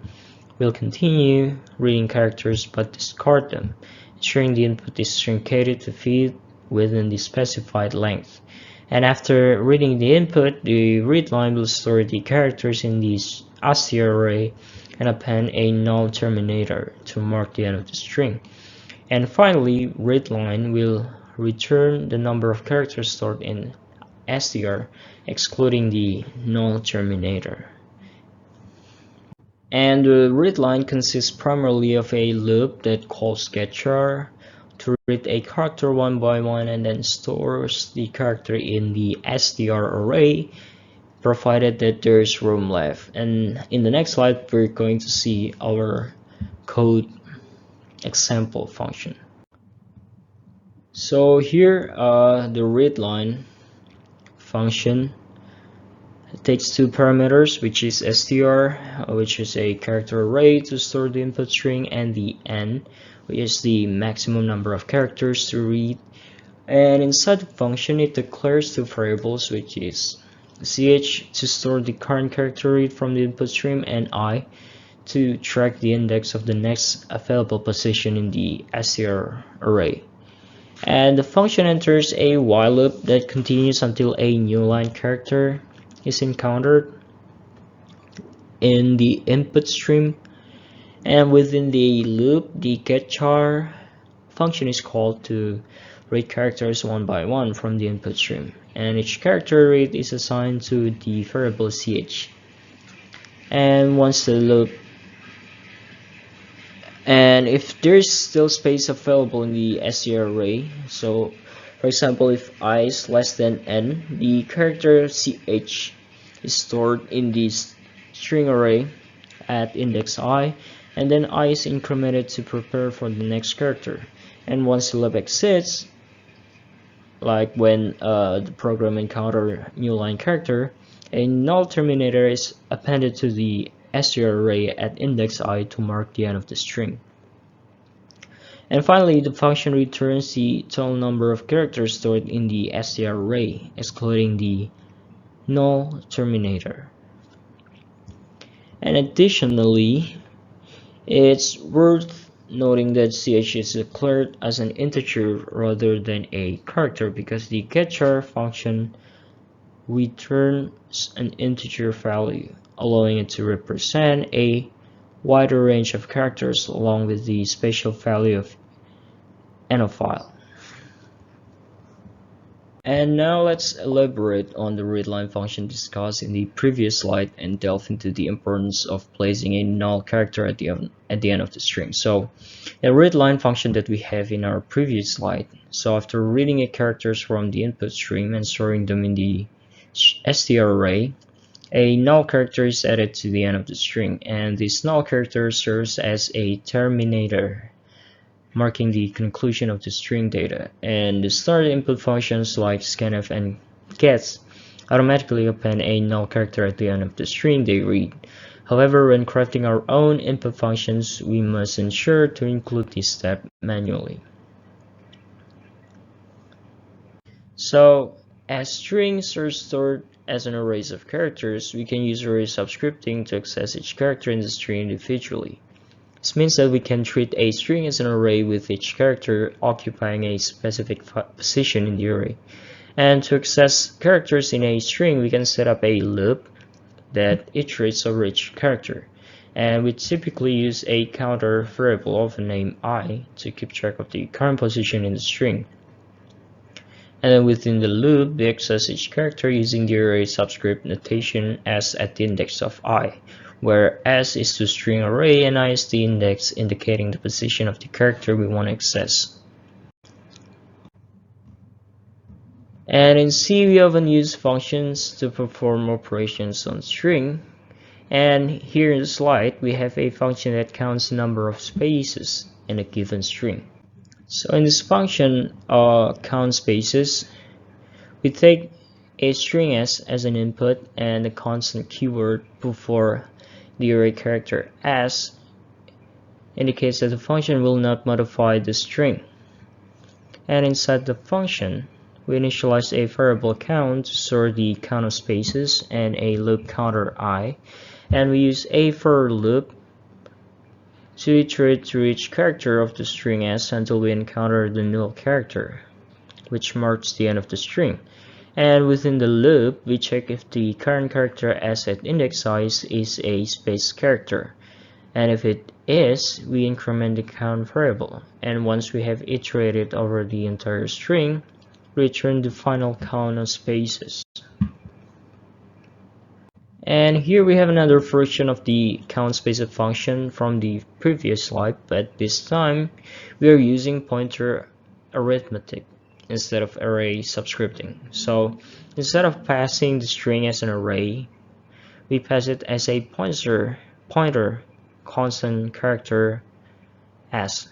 will continue reading characters but discard them, ensuring the input is truncated to fit within the specified length. And after reading the input, the readLine will store the characters in this str array and append a null terminator to mark the end of the string. And finally, readLine will return the number of characters stored in str, excluding the null terminator. And the readLine consists primarily of a loop that calls getChar to read a character one by one and then stores the character in the str array, provided that there is room left. And in the next slide, we're going to see our code example function. So here the readLine function takes two parameters, which is str, which is a character array to store the input string, and the n, which is the maximum number of characters to read. And inside the function, it declares two variables, which is ch to store the current character read from the input stream, and I to track the index of the next available position in the str array. And the function enters a while loop that continues until a new line character is encountered in the input stream. And within the loop, the getChar function is called to read characters one by one from the input stream, and each character read is assigned to the variable ch. And once the loop, and if there's still space available in the str array, so for example, if I is less than n, the character ch is stored in this string array at index I, and then I is incremented to prepare for the next character. And once the loop exits, like when the program encounter new line character, a null terminator is appended to the str array at index I to mark the end of the string. And finally, the function returns the total number of characters stored in the str array, excluding the null terminator. And additionally, it's worth noting that ch is declared as an integer rather than a character, because the getChar function returns an integer value, allowing it to represent a wider range of characters along with the spatial value of n of file. And now let's elaborate on the readline function discussed in the previous slide and delve into the importance of placing a null character at the end of the string. So the readline function that we have in our previous slide. So after reading a characters from the input stream and storing them in the str array, a null character is added to the end of the string, and this null character serves as a terminator, marking the conclusion of the string data, and the standard input functions like scanf and gets automatically append a null character at the end of the string they read. However, when crafting our own input functions, we must ensure to include this step manually. So, as strings are stored as an array of characters, we can use array subscripting to access each character in the string individually. This means that we can treat a string as an array with each character occupying a specific position in the array. And to access characters in a string, we can set up a loop that iterates over each character. And we typically use a counter variable often named I to keep track of the current position in the string. And then within the loop, we access each character using the array subscript notation as at the index of I, where S is to string array and I is the index indicating the position of the character we want to access. And in C, we often use functions to perform operations on string. And here in the slide, we have a function that counts the number of spaces in a given string. So in this function, count spaces, we take a string S as an input and a constant keyword before the array character S indicates that the function will not modify the string. And inside the function, we initialize a variable count to store the count of spaces and a loop counter I, and we use a for loop to iterate through each character of the string S until we encounter the null character, which marks the end of the string. And within the loop, we check if the current character S at index size is a space character. And if it is, we increment the count variable. And once we have iterated over the entire string, we return the final count of spaces. And here we have another version of the count spaces function from the previous slide, but this time we are using pointer arithmetic instead of array subscripting. So instead of passing the string as an array, we pass it as a pointer constant character S.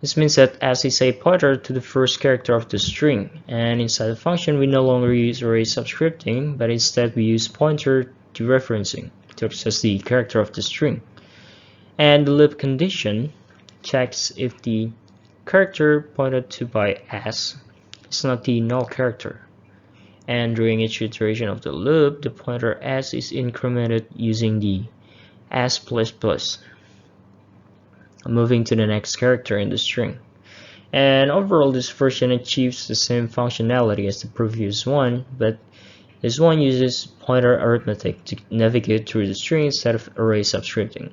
This means that S is a pointer to the first character of the string, and inside the function we no longer use array subscripting, but instead we use pointer dereferencing to access the character of the string. And the loop condition checks if the character pointed to by S is not the null character. And during each iteration of the loop, the pointer S is incremented using the S++, moving to the next character in the string. And overall, this version achieves the same functionality as the previous one, but this one uses pointer arithmetic to navigate through the string instead of array subscripting.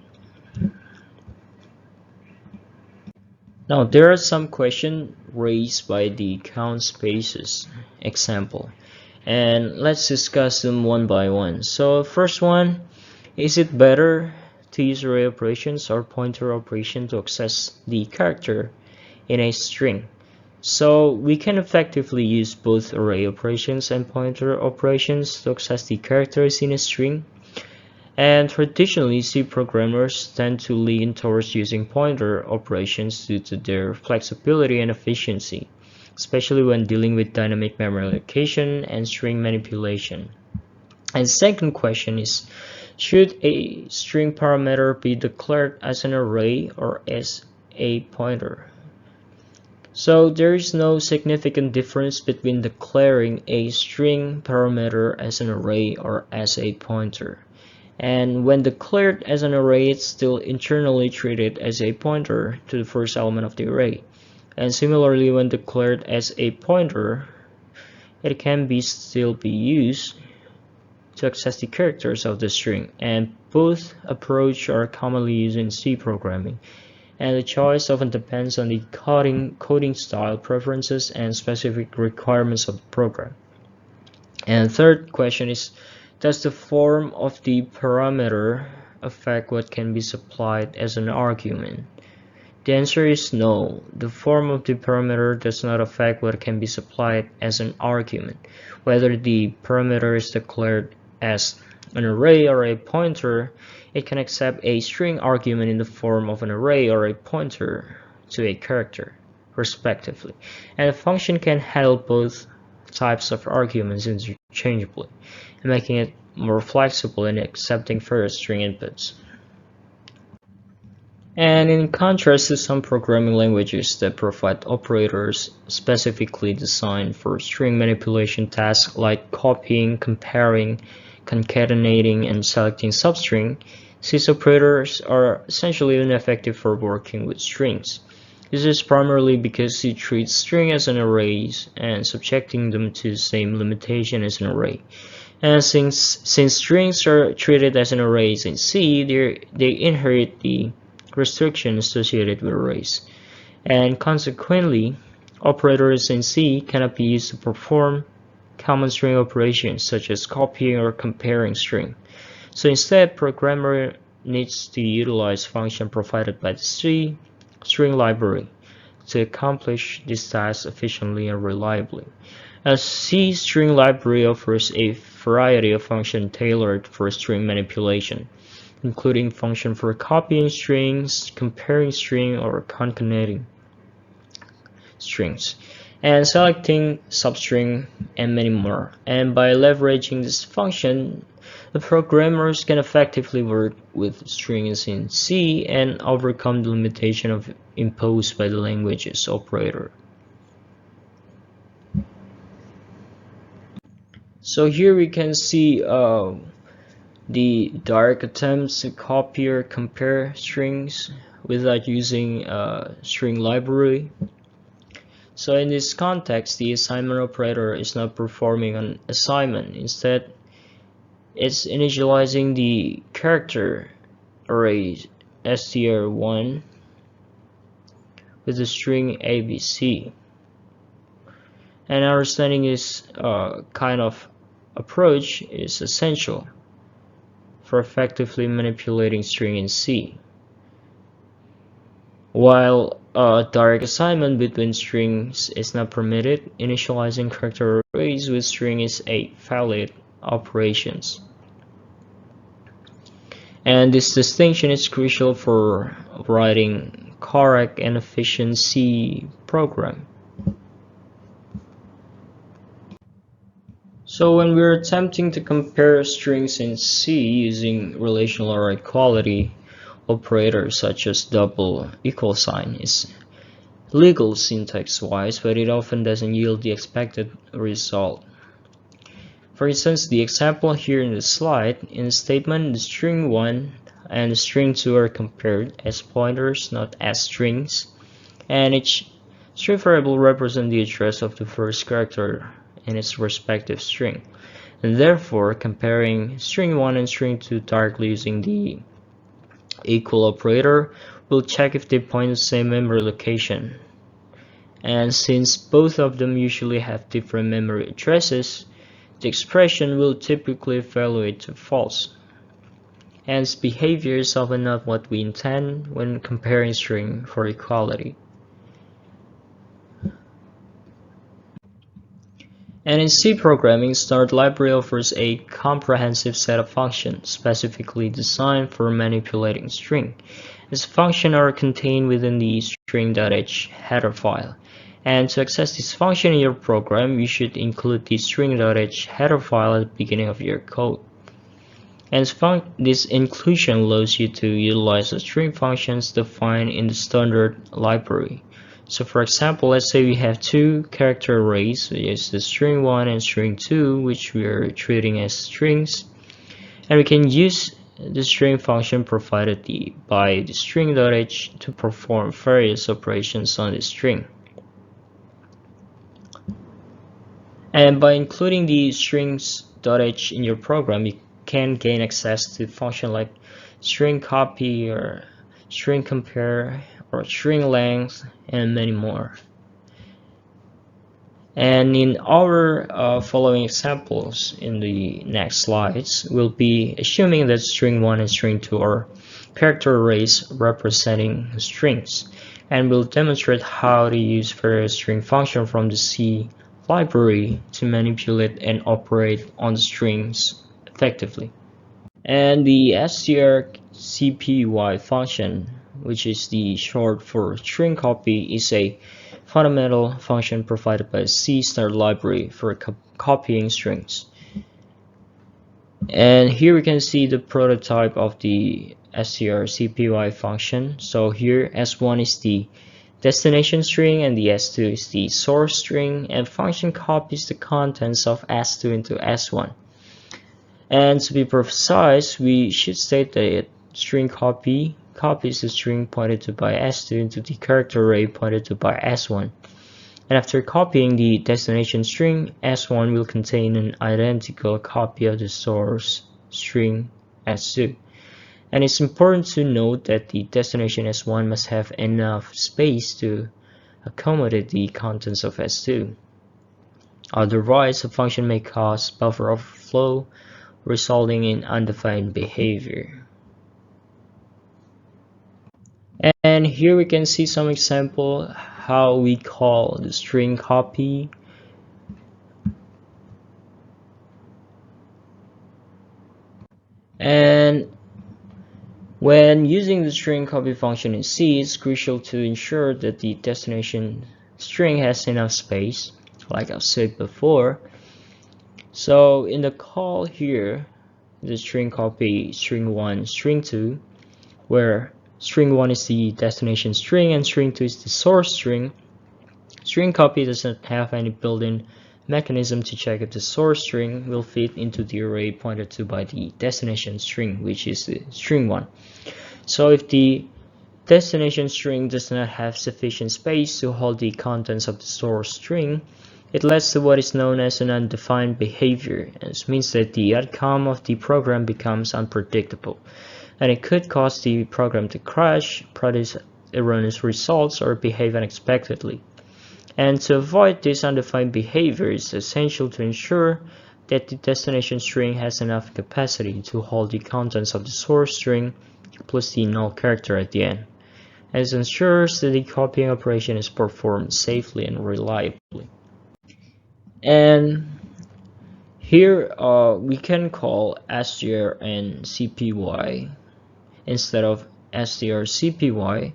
Now, there are some questions raised by the count spaces example, and let's discuss them one by one. So first one, is it better to use array operations or pointer operation to access the character in a string? So we can effectively use both array operations and pointer operations to access the characters in a string. And traditionally, C programmers tend to lean towards using pointer operations due to their flexibility and efficiency, especially when dealing with dynamic memory allocation and string manipulation. And the second question is, should a string parameter be declared as an array or as a pointer? So there is no significant difference between declaring a string parameter as an array or as a pointer. And when declared as an array, it's still internally treated as a pointer to the first element of the array. And similarly, when declared as a pointer, it can still be used to access the characters of the string. And both approaches are commonly used in C programming. and the choice often depends on the coding style preferences and specific requirements of the program. And third question is, does the form of the parameter affect what can be supplied as an argument? The answer is no. The form of the parameter does not affect what can be supplied as an argument. Whether the parameter is declared as an array or a pointer, it can accept a string argument in the form of an array or a pointer to a character, respectively. And the function can handle both types of arguments interchangeably, making it more flexible in accepting various string inputs. And in contrast to some programming languages that provide operators specifically designed for string manipulation tasks like copying, comparing, concatenating, and selecting substring, these operators are essentially ineffective for working with strings. This is primarily because it treats strings as an array and subjecting them to the same limitation as an array. And since strings are treated as an array in C, they inherit the restriction associated with arrays, and consequently operators in C cannot be used to perform common string operations such as copying or comparing string. So instead, programmer needs to utilize function provided by the C string library to accomplish this task efficiently and reliably. A C string library offers a variety of functions tailored for string manipulation, including function for copying strings, comparing string, or concatenating strings, and selecting substring, and many more. And by leveraging this function, the programmers can effectively work with strings in C and overcome the limitation imposed by the language's operator. So here we can see the direct attempts to copy or compare strings without using a string library. So in this context, the assignment operator is not performing an assignment. Instead, it's initializing the character array str1 with the string abc. And understanding this kind of approach is essential for effectively manipulating string in C. While direct assignment between strings is not permitted, initializing character arrays with string is a valid operation. And this distinction is crucial for writing correct and efficient C program. So when we're attempting to compare strings in C using relational or equality operators such as double equal sign is legal syntax wise, but it often doesn't yield the expected result. For instance, the example here in the slide, in the statement, the string 1 and the string 2 are compared as pointers, not as strings, and each string variable represents the address of the first character in its respective string, and therefore comparing string 1 and string 2 directly using the equal operator will check if they point to the same memory location. And since both of them usually have different memory addresses, the expression will typically evaluate to false. Hence, behavior is often not what we intend when comparing string for equality. And in C programming, Start library offers a comprehensive set of functions specifically designed for manipulating string. These functions are contained within the string.h header file. And to access this function in your program, you should include the string.h header file at the beginning of your code. And this inclusion allows you to utilize the string functions defined in the standard library. So for example, let's say we have two character arrays, which is the string 1 and string 2, which we are treating as strings. And we can use the string function provided by the string.h to perform various operations on the string. And by including the strings.h in your program, you can gain access to functions like string copy or string compare, or string length, and many more. And in our following examples in the next slides, we'll be assuming that string 1 and string 2 are character arrays representing strings, and we'll demonstrate how to use various string functions from the C library to manipulate and operate on the strings effectively. And the strcpy function, which is the short for string copy, is a fundamental function provided by the C standard library for copying strings. And here we can see the prototype of the strcpy function. So here S1 is the destination string and the S2 is the source string, and function copies the contents of S2 into S1. And to be precise, we should state that string copy copies the string pointed to by S2 into the character array pointed to by S1. And after copying the destination string, S1 will contain an identical copy of the source string S2. And it's important to note that the destination S1 must have enough space to accommodate the contents of S2. Otherwise, a function may cause buffer overflow, resulting in undefined behavior. And here we can see some example how we call the string copy. And when using the string copy function in C, it's crucial to ensure that the destination string has enough space, like I've said before. So in the call here, the string copy string 1, string 2, where string 1 is the destination string and string 2 is the source string, string copy doesn't have any built-in mechanism to check if the source string will fit into the array pointed to by the destination string, which is the string 1. So if the destination string does not have sufficient space to hold the contents of the source string, it leads to what is known as an undefined behavior. This means that the outcome of the program becomes unpredictable, and it could cause the program to crash, produce erroneous results, or behave unexpectedly. And to avoid this undefined behavior, it's essential to ensure that the destination string has enough capacity to hold the contents of the source string plus the null character at the end. And this ensures that the copying operation is performed safely and reliably. And here we can call str and cpy instead of strcpy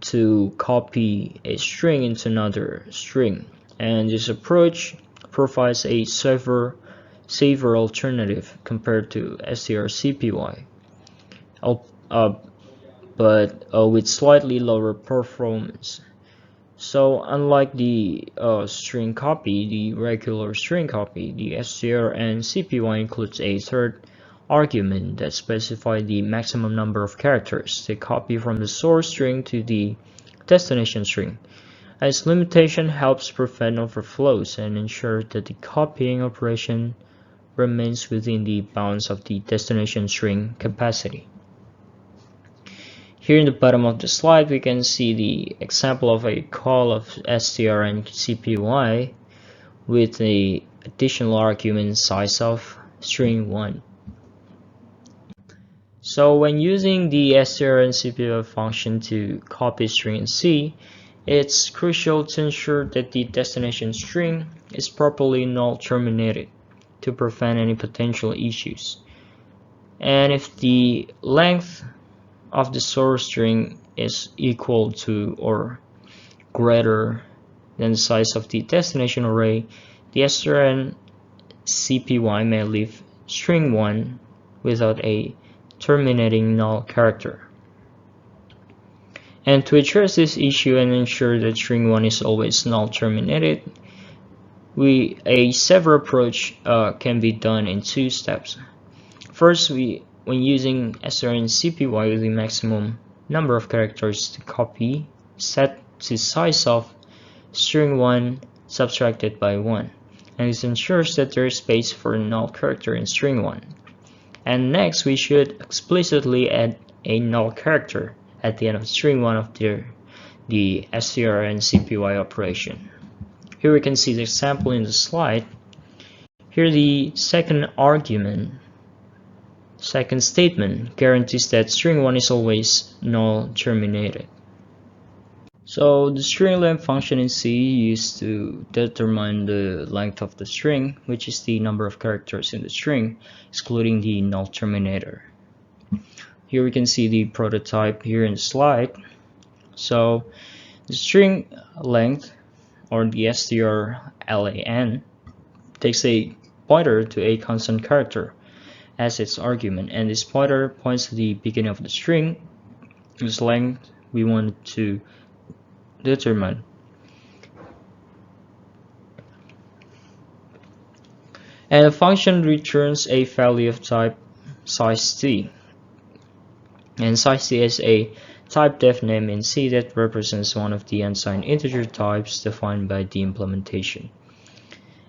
to copy a string into another string, and this approach provides a safer alternative compared to strcpy, but with slightly lower performance. So unlike the string copy, the regular string copy, the str and cpy includes a third argument that specifies the maximum number of characters to copy from the source string to the destination string. Its limitation helps prevent overflows and ensure that the copying operation remains within the bounds of the destination string capacity. Here in the bottom of the slide, we can see the example of a call of str and cpy with the additional argument size of string 1. So when using the str and cpy function to copy string in C, it's crucial to ensure that the destination string is properly null terminated to prevent any potential issues. And if the length of the source string is equal to or greater than the size of the destination array, the str and cpy may leave string 1 without a terminating null character. And to address this issue and ensure that string 1 is always null terminated, a safer approach can be done in 2 steps. First, when using str and cpy with the maximum number of characters to copy, set the size of string 1 subtracted by 1, and this ensures that there is space for a null character in string 1. And next, we should explicitly add a null character at the end of string 1 of the strncpy operation. Here we can see the example in the slide. Here the second statement guarantees that string 1 is always null terminated. So the string length function in C used to determine the length of the string, which is the number of characters in the string, excluding the null terminator. Here we can see the prototype here in the slide. So the string length, or the strlen, takes a pointer to a constant character as its argument, and this pointer points to the beginning of the string whose length we want to determine. And the function returns a value of type size_t, and size_t is a type def name in C that represents one of the unsigned integer types defined by the implementation,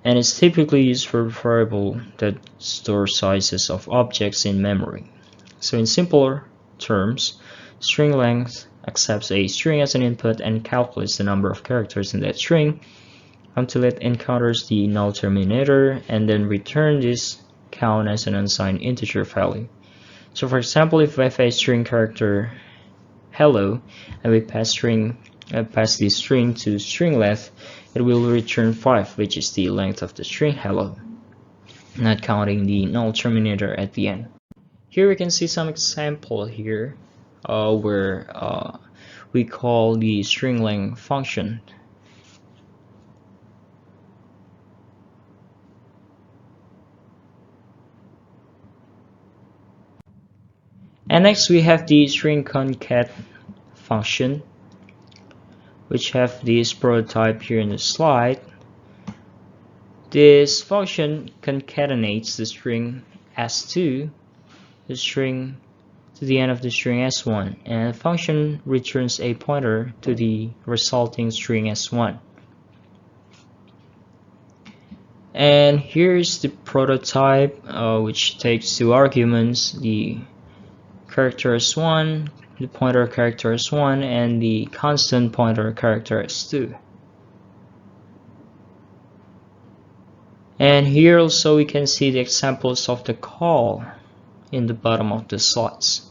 and it's typically used for a variable that stores sizes of objects in memory. So in simpler terms, string length accepts a string as an input and calculates the number of characters in that string until it encounters the null terminator, and then return this count as an unsigned integer value. So for example, if we have a string character hello and we pass the string to string length, it will return 5, which is the length of the string hello, not counting the null terminator at the end. Here we can see some example here where we call the string length function. And next we have the string concat function, which have this prototype here in the slide. This function concatenates the string s2 to the end of the string s1, and the function returns a pointer to the resulting string s1. And here's the prototype, which takes two arguments, the character s1, the pointer character s1, and the constant pointer character s2. And here also we can see the examples of the call in the bottom of the slides.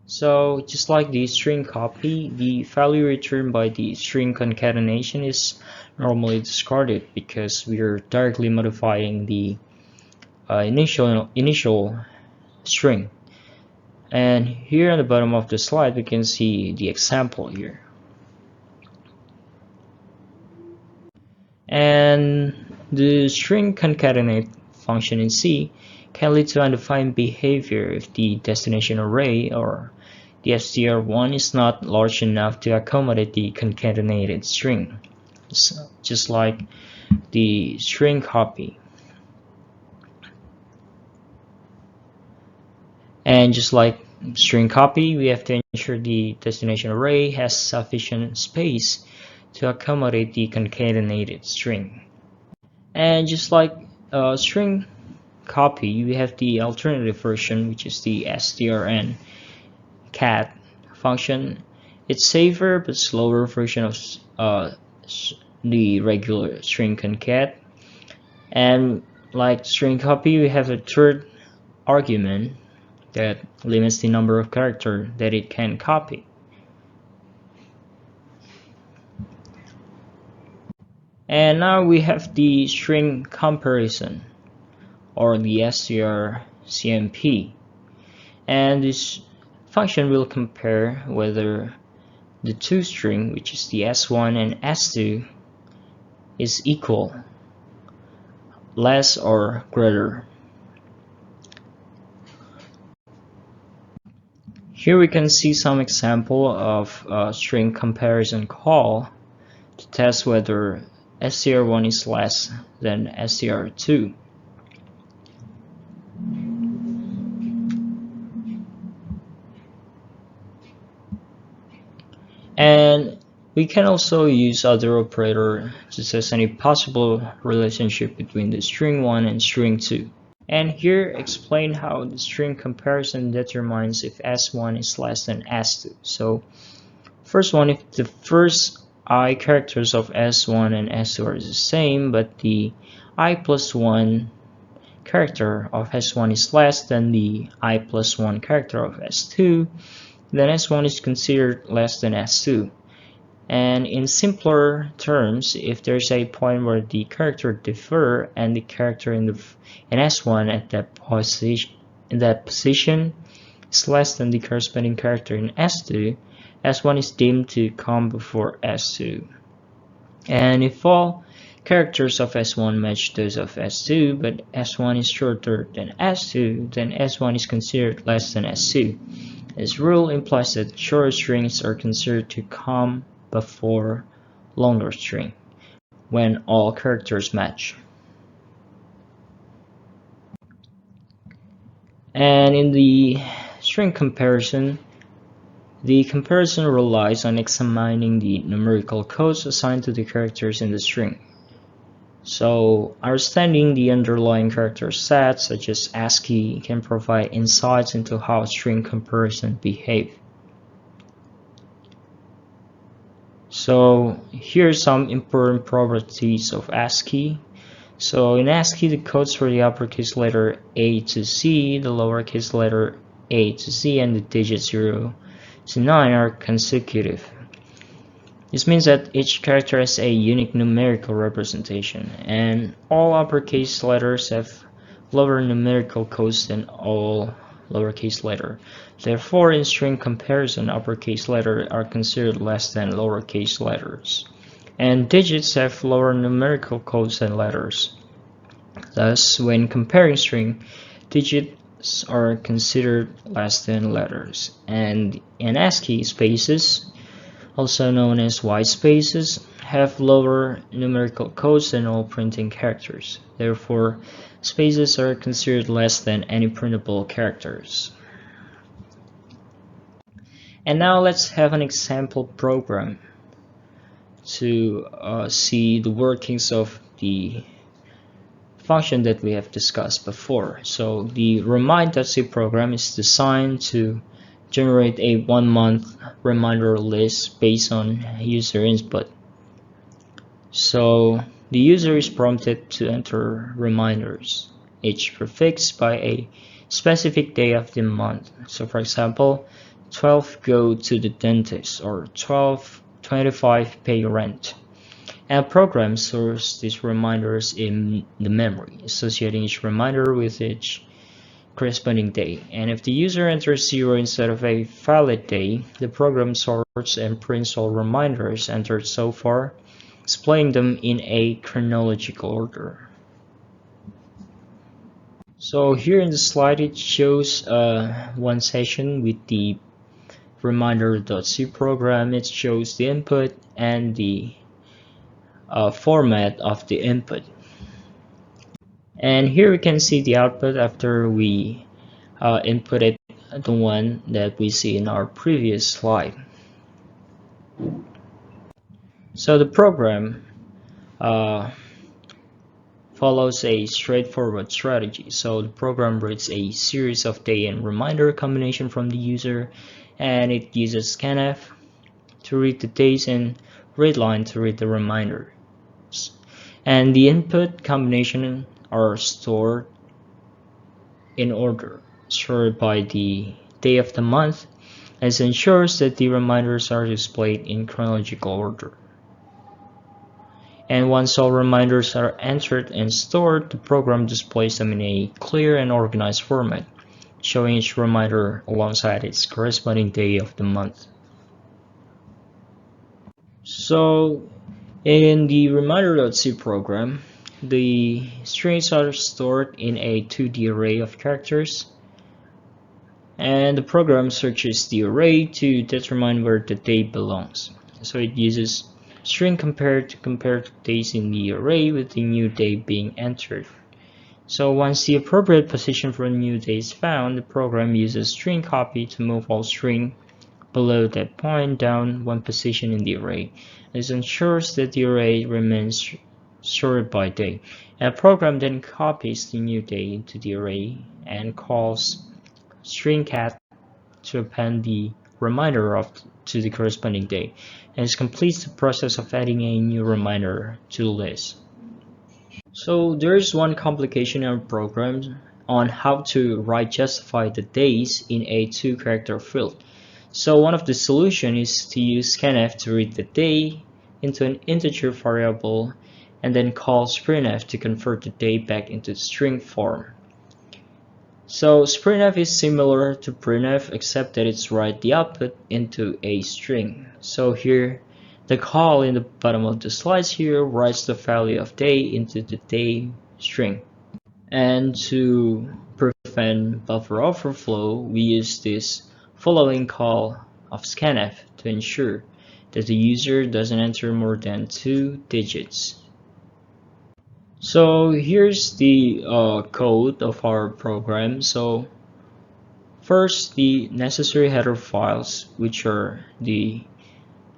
So just like the string copy, the value returned by the string concatenation is normally discarded because we are directly modifying the initial string. And here on the bottom of the slide we can see the example here. And the string concatenate function in C can lead to undefined behavior if the destination array or the str1 is not large enough to accommodate the concatenated string, just like the string copy. And just like string copy, we have to ensure the destination array has sufficient space to accommodate the concatenated string. And just like string copy, we have the alternative version, which is the strncat function. It's safer but slower version of the regular string concat. And like string copy, we have a third argument that limits the number of characters that it can copy. And now we have the string comparison, or the strcmp, and this function will compare whether the two string, which is the s1 and s2, is equal, less or greater. Here we can see some example of string comparison call to test whether str1 is less than str2. And we can also use other operator to test any possible relationship between the string 1 and string 2. And here explain how the string comparison determines if S1 is less than S2. So first one, if the first I characters of S1 and S2 are the same, but the I plus 1 character of S1 is less than the I plus 1 character of S2, then S1 is considered less than S2. And in simpler terms, if there's a point where the character differ and the character in S1 at that position is less than the corresponding character in S2, S1 is deemed to come before S2. And if all characters of S1 match those of S2, but S1 is shorter than S2, then S1 is considered less than S2. This rule implies that shorter strings are considered to come before longer string when all characters match. And in the string comparison, the comparison relies on examining the numerical codes assigned to the characters in the string. So understanding the underlying character set, such as ASCII, can provide insights into how string comparison behave. So here are some important properties of ASCII. So in ASCII, the codes for the uppercase letter A to Z, the lowercase letter A to Z, and the digits 0 to 9 are consecutive. This means that each character has a unique numerical representation, and all uppercase letters have lower numerical codes than all lowercase letters. Therefore, in string comparison, uppercase letters are considered less than lowercase letters, and digits have lower numerical codes than letters. Thus, when comparing string, digits are considered less than letters, and in ASCII, spaces, also known as white spaces, have lower numerical codes than all printing characters. Therefore, spaces are considered less than any printable characters. And now let's have an example program to see the workings of the function that we have discussed before. So the remind.c program is designed to generate a 1-month reminder list based on user input. So the user is prompted to enter reminders, each prefixed by a specific day of the month. So for example, 12 go to the dentist, or 12:25 pay rent. And program stores these reminders in the memory, associating each reminder with each corresponding day. And if the user enters 0 instead of a valid day, the program sorts and prints all reminders entered so far, displaying them in a chronological order. So here in the slide, it shows one session with the reminder.c program. It shows the input and the format of the input. And here we can see the output after we inputted the one that we see in our previous slide. So the program follows a straightforward strategy. So the program reads a series of day and reminder combination from the user, and it uses scanf to read the days and readline to read the reminders. And the input combination are stored in order, sorted by the day of the month, as ensures that the reminders are displayed in chronological order. And once all reminders are entered and stored, the program displays them in a clear and organized format, showing each reminder alongside its corresponding day of the month. So in the reminder.c program, the strings are stored in a 2D array of characters, and the program searches the array to determine where the day belongs. So it uses string compare to compare the days in the array with the new day being entered. So once the appropriate position for a new day is found, the program uses string copy to move all string below that point down one position in the array. This ensures that the array remains sorted by day. And the program then copies the new day into the array and calls string cat to append the reminder to the corresponding day, and it completes the process of adding a new reminder to the list. So there is one complication in our program on how to justify the days in a 2-character field. So one of the solutions is to use scanf to read the day into an integer variable and then call sprintf to convert the day back into string form. So sprintf is similar to printf except that it's write the output into a string. So here the call in the bottom of the slides here writes the value of day into the day string. And to prevent buffer overflow, we use this following call of scanf to ensure that the user doesn't enter more than 2 digits. So here's the code of our program. So first, the necessary header files, which are the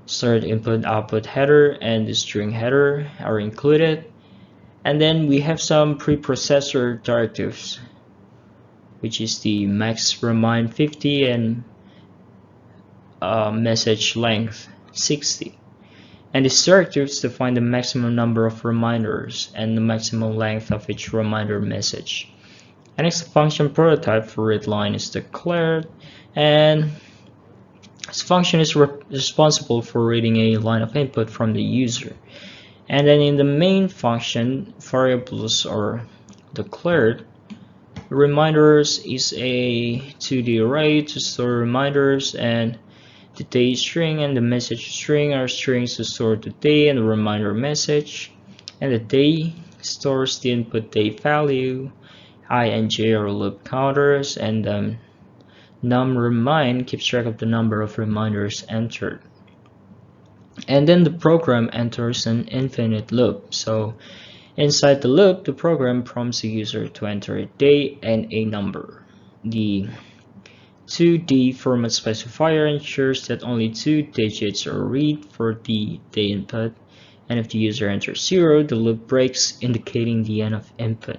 start input output header and the string header, are included. And then we have some preprocessor directives, which is the max remind 50 and message length 60. And these directives define the maximum number of reminders and the maximum length of each reminder message. And next function prototype for readline is declared, and this function is responsible for reading a line of input from the user. And then in the main function, variables are declared. Reminders is a 2D array to store reminders, and the day string and the message string are strings to store the day and the reminder message. And the day stores the input day value. I and j are loop counters, and num remind keeps track of the number of reminders entered. And then the program enters an infinite loop. So inside the loop, the program prompts the user to enter a day and a number. The 2D format specifier ensures that only 2 digits are read for the day input, and if the user enters 0, the loop breaks, indicating the end of input.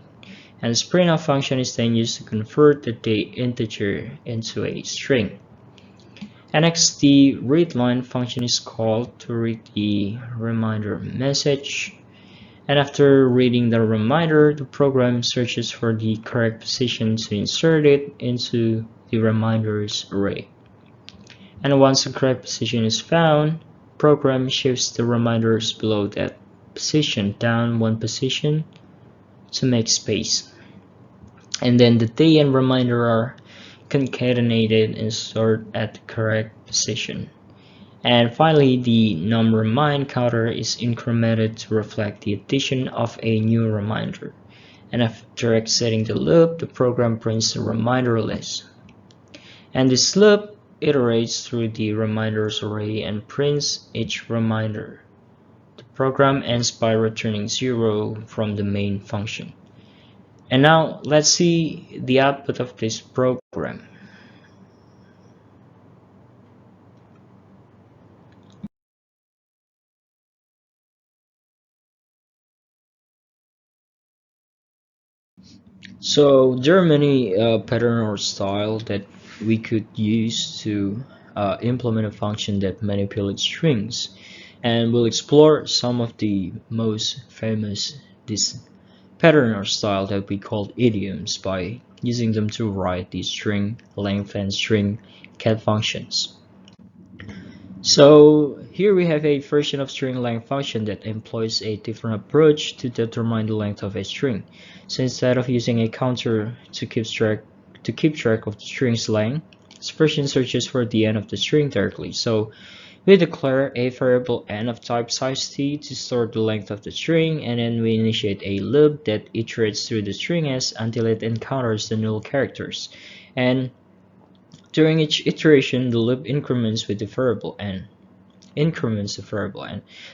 And the sprintf function is then used to convert the day integer into a string. And next, the readline function is called to read the reminder message. And after reading the reminder, the program searches for the correct position to insert it into the reminders array. And once the correct position is found, program shifts the reminders below that position down 1 position to make space. And then the day and reminder are concatenated and stored at the correct position. And finally, the num remind counter is incremented to reflect the addition of a new reminder. And after exiting the loop, the program prints the reminder list. And this loop iterates through the reminders array and prints each reminder. The program ends by returning 0 from the main function. And now let's see the output of this program. So there are many pattern or style that we could use to implement a function that manipulates strings, and we'll explore some of the most famous this pattern or style that we call idioms by using them to write the string length and string cat functions. So here we have a version of string length function that employs a different approach to determine the length of a string. So instead of using a counter to keep track of the string's length, this version searches for the end of the string directly. So we declare a variable n of type size t to store the length of the string, and then we initiate a loop that iterates through the string s until it encounters the null characters. And during each iteration, the loop increments with the variable n,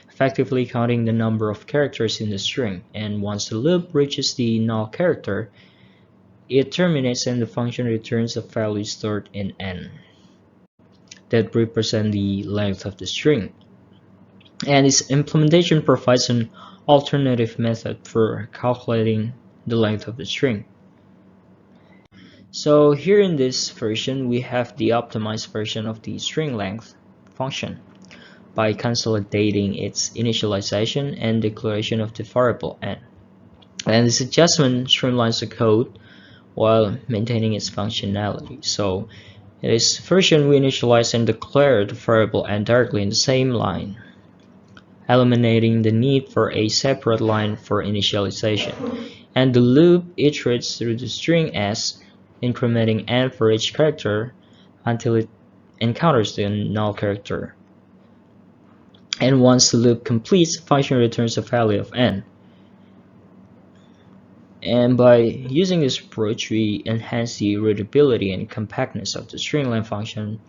effectively counting the number of characters in the string. And once the loop reaches the null character, it terminates and the function returns a value stored in n that represent the length of the string. And this implementation provides an alternative method for calculating the length of the string. So here in this version, we have the optimized version of the string length function by consolidating its initialization and declaration of the variable n. And this adjustment streamlines the code while maintaining its functionality. So in this version, we initialize and declare the variable n directly in the same line, eliminating the need for a separate line for initialization. And the loop iterates through the string s, incrementing n for each character until it encounters the null character. And once the loop completes, the function returns a value of n. And by using this approach, we enhance the readability and compactness of the string length function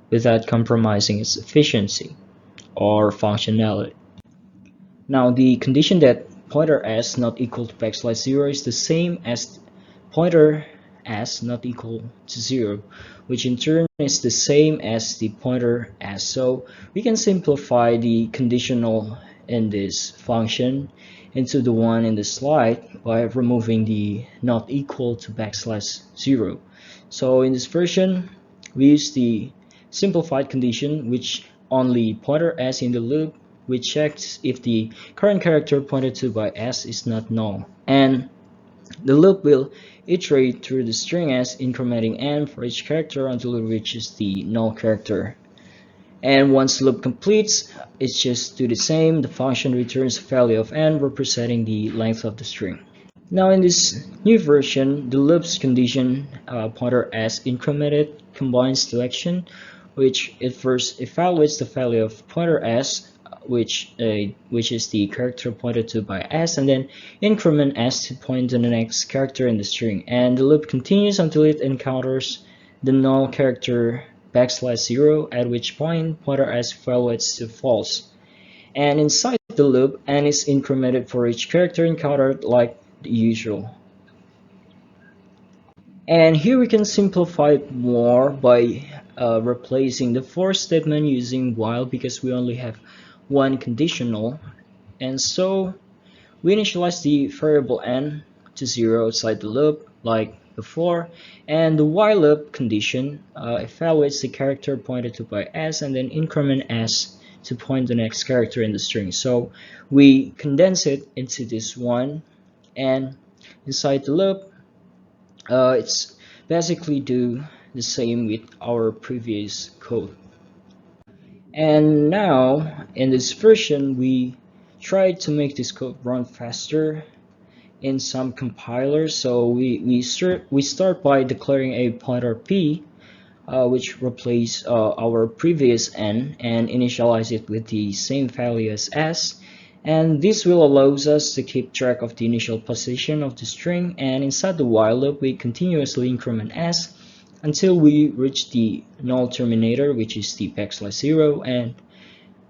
without compromising its efficiency or functionality. Now, the condition that pointer s not equal to \0 is the same as pointer s not equal to 0, which in turn is the same as the pointer s. So we can simplify the conditional in this function into the one in the slide by removing the not equal to \0. So in this version, we use the simplified condition, which only pointer s in the loop, which checks if the current character pointed to by s is not null. And the loop will iterate through the string s, incrementing n for each character until it reaches the null character. And once the loop completes, it's just do the same. The function returns a value of n representing the length of the string. Now in this new version, the loop's condition pointer s incremented combines selection, which it first evaluates the value of pointer s, which is the character pointed to by s, and then increment s to point to the next character in the string. And the loop continues until it encounters the null character \0, at which point pointer s evaluates to false. And inside the loop, n is incremented for each character encountered like the usual. And here we can simplify it more by replacing the for statement using while, because we only have one conditional. And so we initialize the variable n to 0 outside the loop like before, and the while loop condition evaluates the character pointed to by s and then increment s to point the next character in the string. So we condense it into this one, and inside the loop it's basically do the same with our previous code. And now in this version, we try to make this code run faster in some compilers. So we start by declaring a pointer p, which replace our previous n and initialize it with the same value as s. And this will allows us to keep track of the initial position of the string. And inside the while loop, we continuously increment s until we reach the null terminator, which is the \0. And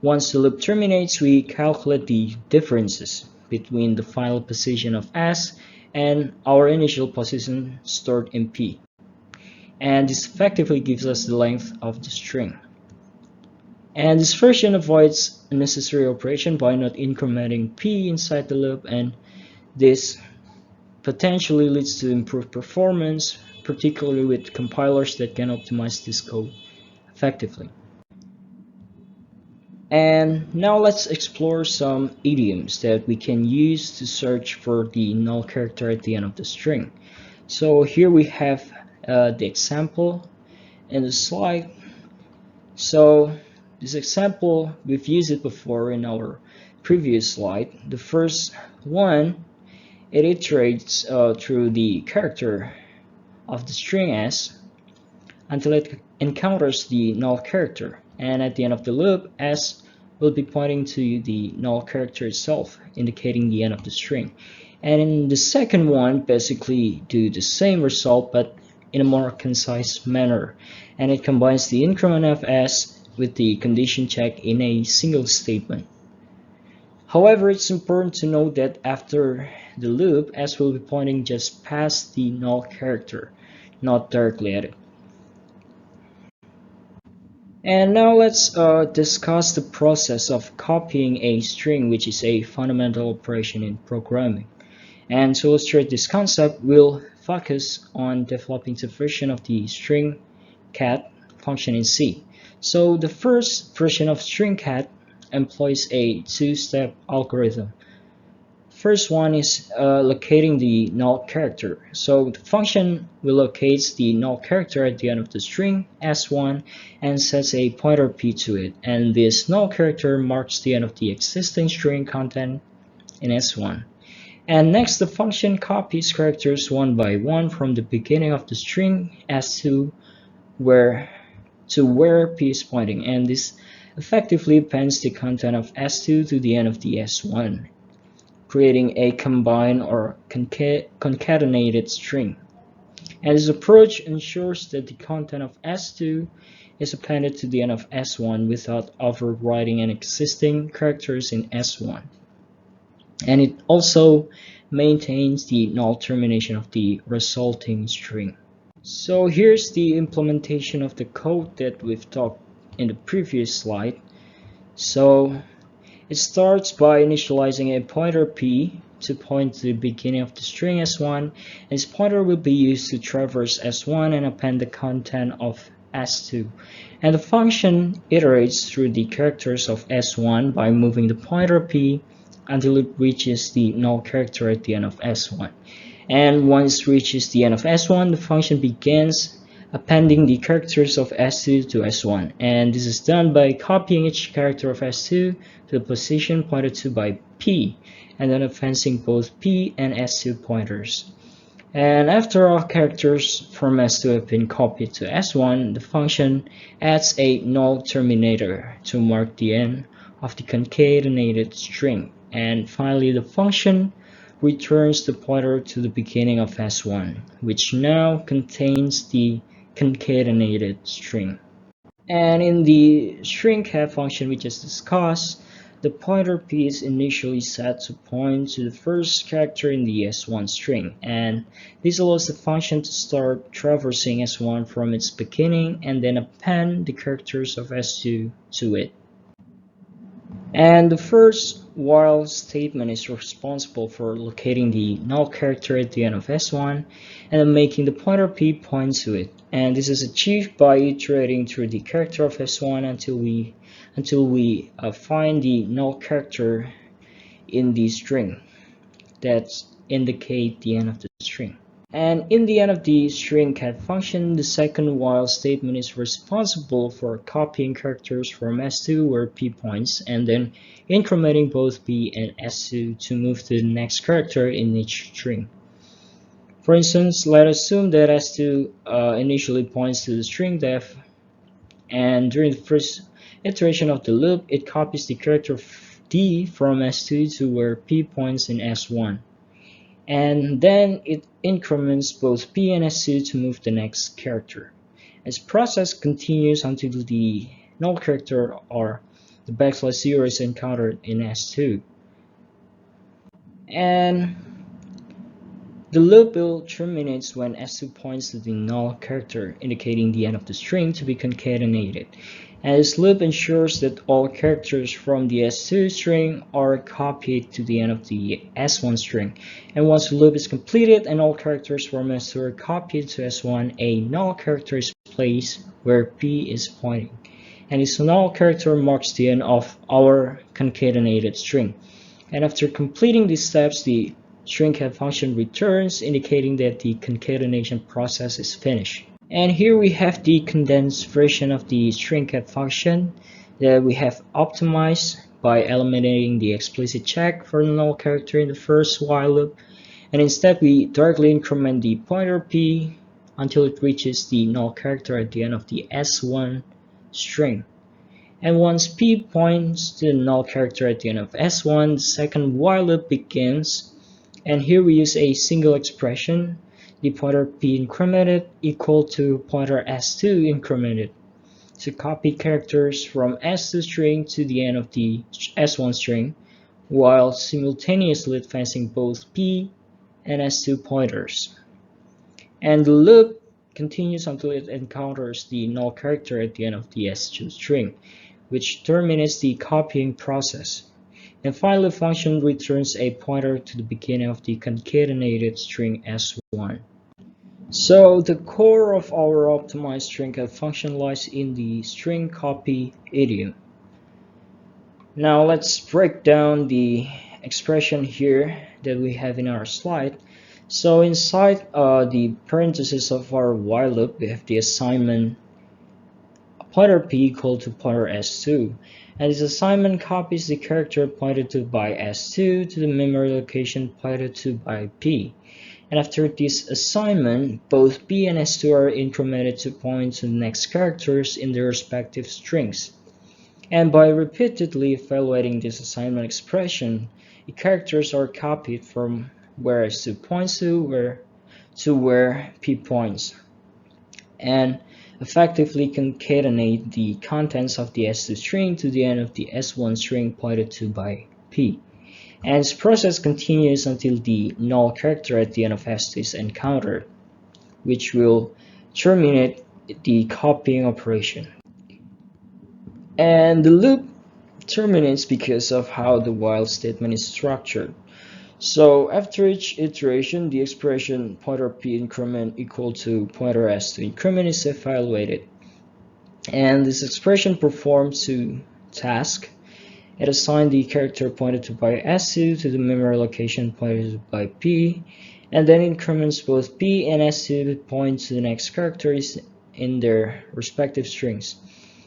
once the loop terminates, we calculate the differences between the final position of s and our initial position stored in p. And this effectively gives us the length of the string. And this version avoids unnecessary operation by not incrementing p inside the loop, and this potentially leads to improved performance, particularly with compilers that can optimize this code effectively. And now let's explore some idioms that we can use to search for the null character at the end of the string. So here we have the example in the slide. So this example, we've used it before in our previous slide. The first one, it iterates through the character of the string s until it encounters the null character, and at the end of the loop, s will be pointing to the null character itself, indicating the end of the string. And in the second one, basically do the same result but in a more concise manner, and it combines the increment of s with the condition check in a single statement. However, it's important to note that after the loop, s will be pointing just past the null character, not directly at it. And now let's discuss the process of copying a string, which is a fundamental operation in programming. And to illustrate this concept, we'll focus on developing the version of the string cat function in C. So the first version of string cat employs a two-step algorithm. First one is locating the null character. So the function will locate the null character at the end of the string s1 and sets a pointer p to it. And this null character marks the end of the existing string content in s1. And next, the function copies characters one by one from the beginning of the string s2 where p is pointing, and this effectively appends the content of s2 to the end of the s1, creating a combined or concatenated string. And this approach ensures that the content of s2 is appended to the end of s1 without overwriting any existing characters in s1. And it also maintains the null termination of the resulting string. So here's the implementation of the code that we've talked in the previous slide. So it starts by initializing a pointer p to point to the beginning of the string s1, and this pointer will be used to traverse s1 and append the content of s2. And the function iterates through the characters of s1 by moving the pointer p until it reaches the null character at the end of s1. And once it reaches the end of s1, the function begins appending the characters of s2 to s1, and this is done by copying each character of s2 to the position pointed to by p, and then appending both p and s2 pointers. And after all characters from s2 have been copied to s1, the function adds a null terminator to mark the end of the concatenated string. And finally, the function returns the pointer to the beginning of s1, which now contains the concatenated string. And in the string cat function we just discussed, the pointer p is initially set to point to the first character in the s1 string, and this allows the function to start traversing s1 from its beginning and then append the characters of s2 to it. And the first while statement is responsible for locating the null character at the end of s1 and then making the pointer p point to it. And this is achieved by iterating through the character of s1 until we find the null character in the string that indicate the end of the string. And in the end of the string cat function, the second while statement is responsible for copying characters from s2 where p points and then incrementing both p and s2 to move to the next character in each string. For instance, let us assume that s2 initially points to the string def, and during the first iteration of the loop, it copies the character d from s2 to where p points in s1. And then it increments both p and s2 to move the next character. This process continues until the null character or the \0 is encountered in s2. And the loop will terminate when s2 points to the null character, indicating the end of the string to be concatenated. And this loop ensures that all characters from the s2 string are copied to the end of the s1 string. And once the loop is completed and all characters from s2 are copied to s1, a null character is placed where p is pointing. And this null character marks the end of our concatenated string. And after completing these steps, the string cat function returns, indicating that the concatenation process is finished. And here we have the condensed version of the string cat function that we have optimized by eliminating the explicit check for the null character in the first while loop, and instead we directly increment the pointer p until it reaches the null character at the end of the s1 string. And once p points to the null character at the end of s1, the second while loop begins, and here we use a single expression, the pointer p incremented equal to pointer s2 incremented, to copy characters from s2 string to the end of the s1 string, while simultaneously advancing both p and s2 pointers. And the loop continues until it encounters the null character at the end of the S2 string, which terminates the copying process. And finally, the function returns a pointer to the beginning of the concatenated string S1. So the core of our optimized string cat function lies in the string copy idiom. Now let's break down the expression here that we have in our slide. So inside the parentheses of our while loop, we have the assignment pointer p equal to pointer s2, and this assignment copies the character pointed to by s2 to the memory location pointed to by p. And after this assignment, both p and s2 are incremented to point to the next characters in their respective strings. And by repeatedly evaluating this assignment expression, the characters are copied from where s2 points to where p points, and effectively concatenate the contents of the s2 string to the end of the s1 string pointed to by p. And this process continues until the null character at the end of s2 is encountered, which will terminate the copying operation. And the loop terminates because of how the while statement is structured. So after each iteration, the expression pointer p increment equal to pointer s2 increment is evaluated. And this expression performs two tasks. It assigns the character pointed to by s2 to the memory location pointed to by p, and then increments both p and s2 to point to the next characters in their respective strings.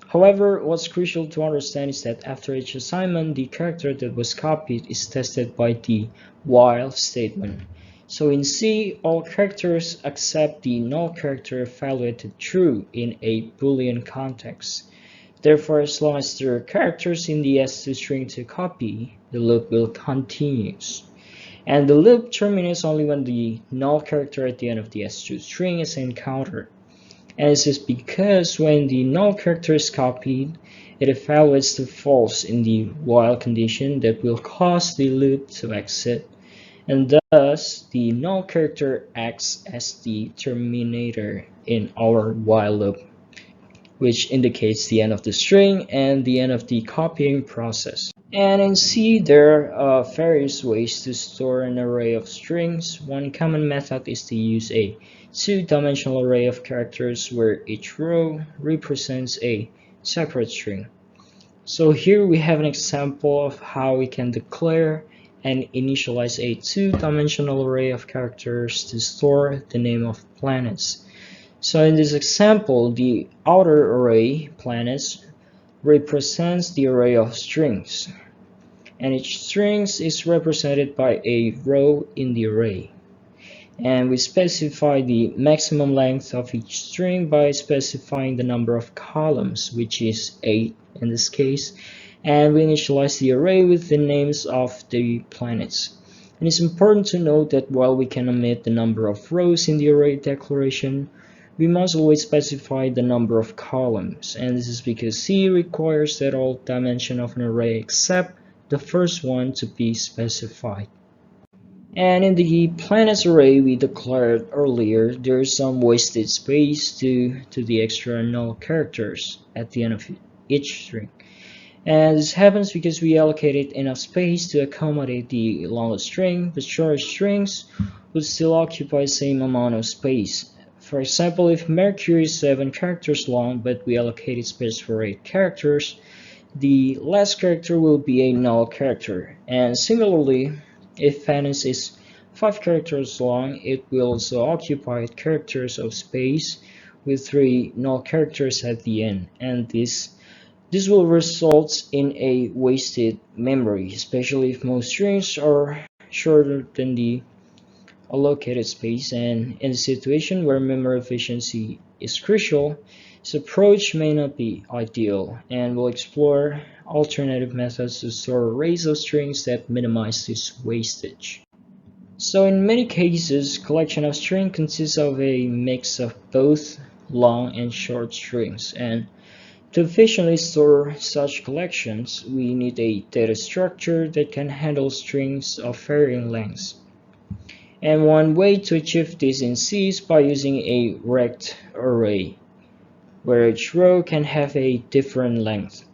However, what's crucial to understand is that after each assignment, the character that was copied is tested by the while statement. So in C, all characters except the null character evaluated true in a Boolean context. Therefore, as long as there are characters in the S2 string to copy, the loop will continue. And the loop terminates only when the null character at the end of the S2 string is encountered. And this is because when the null character is copied, it evaluates to false in the while condition that will cause the loop to exit, and thus the null character acts as the terminator in our while loop, which indicates the end of the string and the end of the copying process. And in C, there are various ways to store an array of strings. One common method is to use a two-dimensional array of characters where each row represents a separate string. So here we have an example of how we can declare and initialize a two-dimensional array of characters to store the name of planets. So in this example, the outer array, planets, represents the array of strings, and each string is represented by a row in the array. And we specify the maximum length of each string by specifying the number of columns, which is 8 in this case, and we initialize the array with the names of the planets. And it's important to note that while we can omit the number of rows in the array declaration, we must always specify the number of columns, and this is because C requires that all dimension of an array except the first one to be specified. And in the planets array we declared earlier, there is some wasted space due to the extra null characters at the end of each string. And this happens because we allocated enough space to accommodate the longest string, but shorter strings would still occupy the same amount of space. For example, if Mercury is 7 characters long, but we allocated space for 8 characters, the last character will be a null character. And similarly, if Venus is 5 characters long, it will also occupy characters of space with 3 null characters at the end, and this will result in a wasted memory, especially if most strings are shorter than the allocated space. And in a situation where memory efficiency is crucial, this approach may not be ideal, and we'll explore alternative methods to store arrays of strings that minimize this wastage. So in many cases, collection of string consists of a mix of both long and short strings, and to efficiently store such collections, we need a data structure that can handle strings of varying lengths. And one way to achieve this in C is by using a rect array, where each row can have a different length.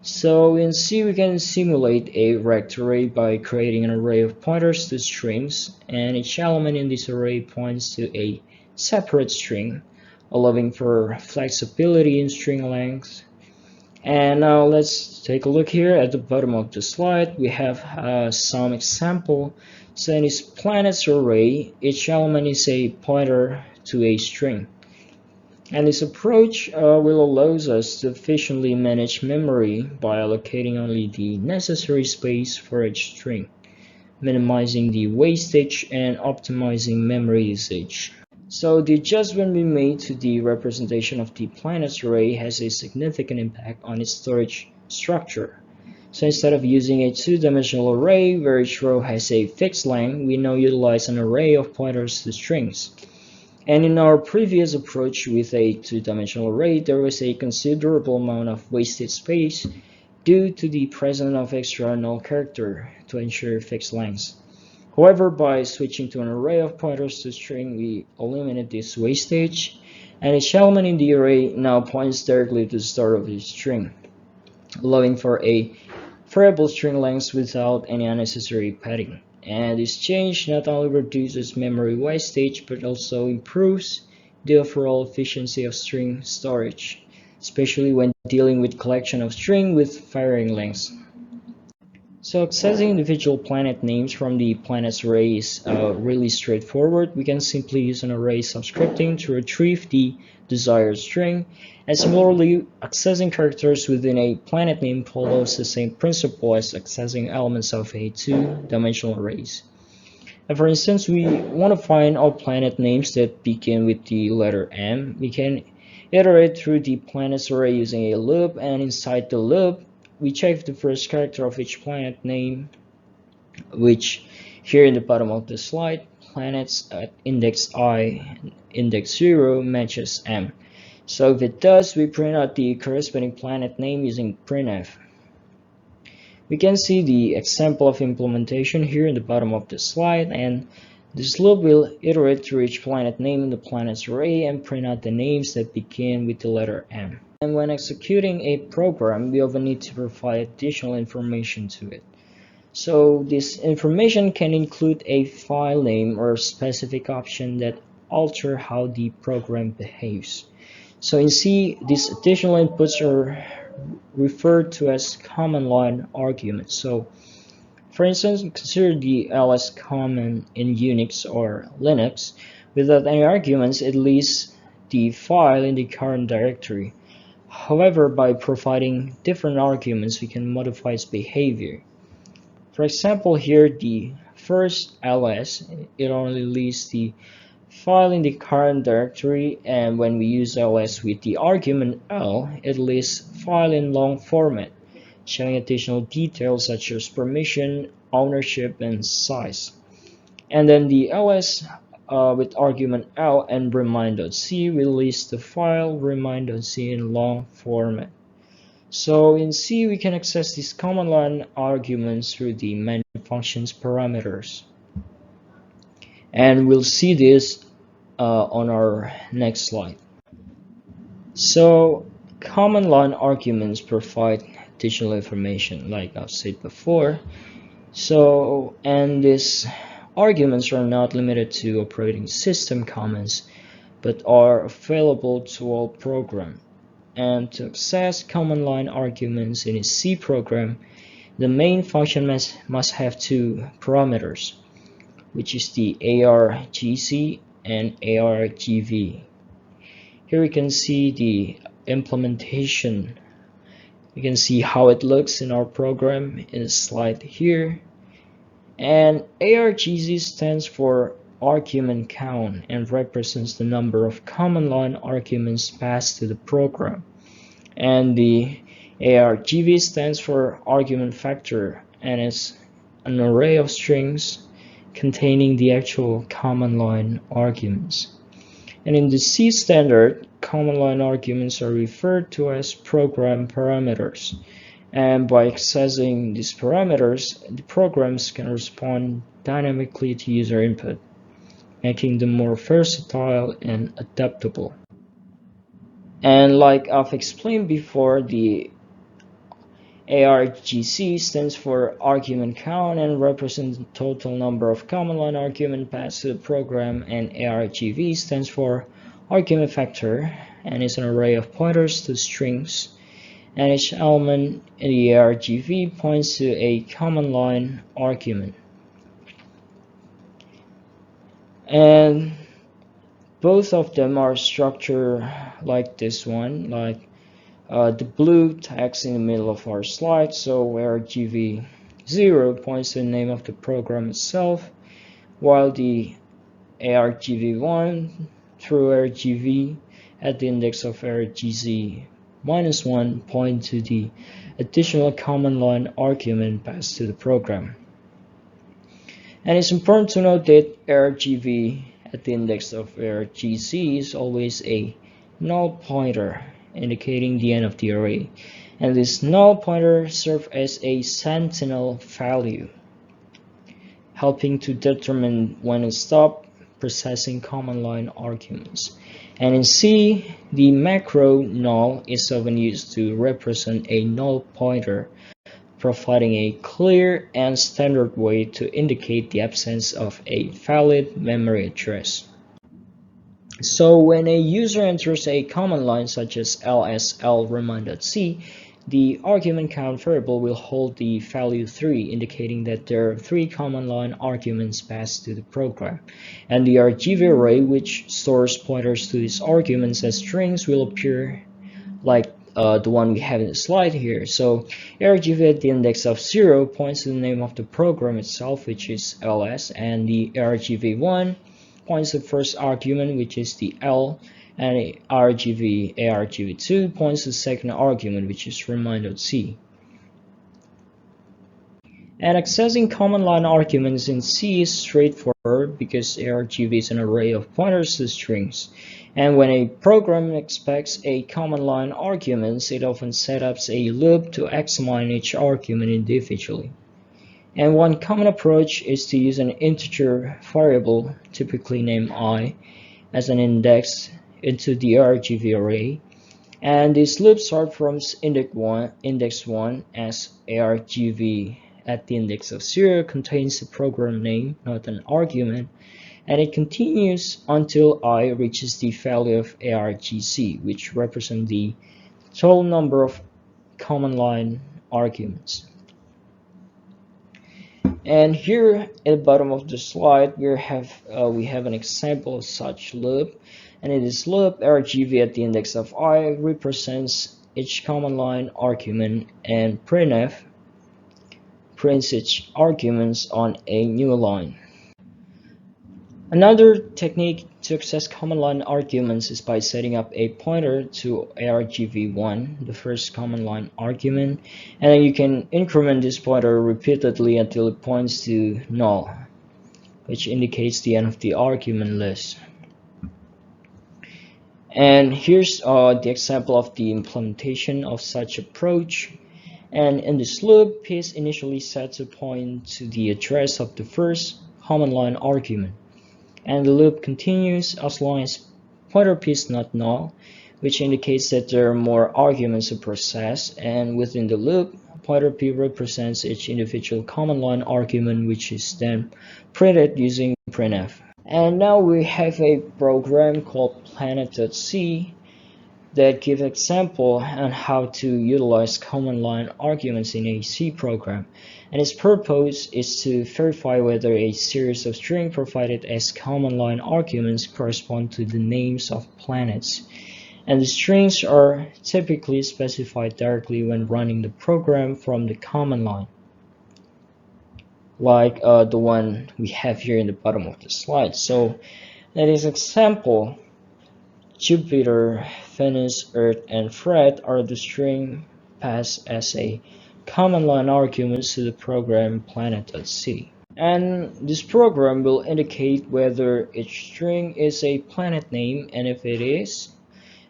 So in C we can simulate a rect array by creating an array of pointers to strings, and each element in this array points to a separate string, allowing for flexibility in string length. And now let's take a look here at the bottom of the slide. We have some example. So in this planets array, each element is a pointer to a string. And this approach will allow us to efficiently manage memory by allocating only the necessary space for each string, minimizing the wastage and optimizing memory usage. So the adjustment we made to the representation of the planets array has a significant impact on its storage structure. So instead of using a two-dimensional array where each row has a fixed length, we now utilize an array of pointers to strings. And in our previous approach with a two-dimensional array, there was a considerable amount of wasted space due to the presence of extra null character to ensure fixed lengths. However, by switching to an array of pointers to string, we eliminate this wastage, and each element in the array now points directly to the start of each string, allowing for a variable string length without any unnecessary padding. And this change not only reduces memory wastage but also improves the overall efficiency of string storage, especially when dealing with collection of string with varying lengths. So accessing individual planet names from the planets array is really straightforward. We can simply use an array subscripting to retrieve the desired string, and similarly accessing characters within a planet name follows the same principle as accessing elements of a two-dimensional arrays. And for instance, we want to find all planet names that begin with the letter M. We can iterate through the planets array using a loop, and inside the loop we check the first character of each planet name, which here in the bottom of the slide, planets at index I, index 0 matches M. So if it does, we print out the corresponding planet name using printf. We can see the example of implementation here in the bottom of the slide, and this loop will iterate through each planet name in the planets array and print out the names that begin with the letter M. And when executing a program, we often need to provide additional information to it. So this information can include a file name or specific option that alter how the program behaves. So in C, these additional inputs are referred to as command line arguments. So for instance, consider the ls command in Unix or Linux. Without any arguments, it lists the file in the current directory. However, by providing different arguments, we can modify its behavior. For example, here the first ls, it only lists the file in the current directory, and when we use ls with the argument l, it lists file in long format, showing additional details such as permission, ownership, and size. And then the ls with argument l and remind.c will list the file remind.c in long format. So in C, we can access these command line arguments through the main function's parameters. And we'll see this on our next slide. So command line arguments provide additional information, like I've said before. So, and these arguments are not limited to operating system commands, but are available to all programs. And to access command line arguments in a C program, the main function must have two parameters, which is the argc and argv. Here we can see the implementation. You can see how it looks in our program in a slide here. And argc stands for argument count and represents the number of command line arguments passed to the program. And the argv stands for argument factor, and it's an array of strings containing the actual command line arguments. And in the C standard, command line arguments are referred to as program parameters. And by accessing these parameters, the programs can respond dynamically to user input. making them more versatile and adaptable. And like I've explained before, the ARGC stands for argument count and represents the total number of command line arguments passed to the program, and ARGV stands for argument vector and is an array of pointers to strings, and each element in the ARGV points to a command line argument. And both of them are structured like this one, like the blue text in the middle of our slide. So ARGV0 points to the name of the program itself, while the ARGV1 through ARGV at the index of ARGZ-1 point to the additional command line argument passed to the program. And it's important to note that ARGV at the index of ARGZ is always a null pointer, indicating the end of the array, and this null pointer serves as a sentinel value, helping to determine when to stop processing command line arguments. And in C, the macro null is often used to represent a null pointer, providing a clear and standard way to indicate the absence of a valid memory address. So when a user enters a command line such as lsl remind.c, the argument count variable will hold the value 3, indicating that there are 3 command line arguments passed to the program. And the RGV array, which stores pointers to these arguments as strings, will appear like the one we have in the slide here. So ARGV at the index of 0 points to the name of the program itself, which is ls, and the ARGV1 points to the first argument, which is the L, and ARGV2 points to the second argument, which is remind.c. And accessing command line arguments in C is straightforward because ARGV is an array of pointers to strings. And when a program expects a command line arguments, it often sets up a loop to examine each argument individually. And one common approach is to use an integer variable, typically named I, as an index into the ARGV array. And these loops start from index 1 as ARGV at the index of 0 contains the program name, not an argument, and it continues until I reaches the value of ARGC, which represents the total number of command line arguments. And here at the bottom of the slide we have an example of such loop, and in this loop ARGV at the index of I represents each command line argument, and printf prints its arguments on a new line. Another technique to access command line arguments is by setting up a pointer to ARGV1, the first command line argument, and then you can increment this pointer repeatedly until it points to null, which indicates the end of the argument list. And here's the example of the implementation of such approach. And in this loop, P is initially set to point to the address of the first command line argument, and the loop continues as long as pointer P is not null, which indicates that there are more arguments to process. And within the loop, pointer P represents each individual command line argument, which is then printed using printf. And now we have a program called planet.c that gives example on how to utilize command line arguments in a C program, and its purpose is to verify whether a series of strings provided as command line arguments correspond to the names of planets, and the strings are typically specified directly when running the program from the command line, like the one we have here in the bottom of the slide. So that is example: Jupiter, Venus, Earth, and Fred are the string passed as a command line arguments to the program planet.c. And this program will indicate whether each string is a planet name, and if it is,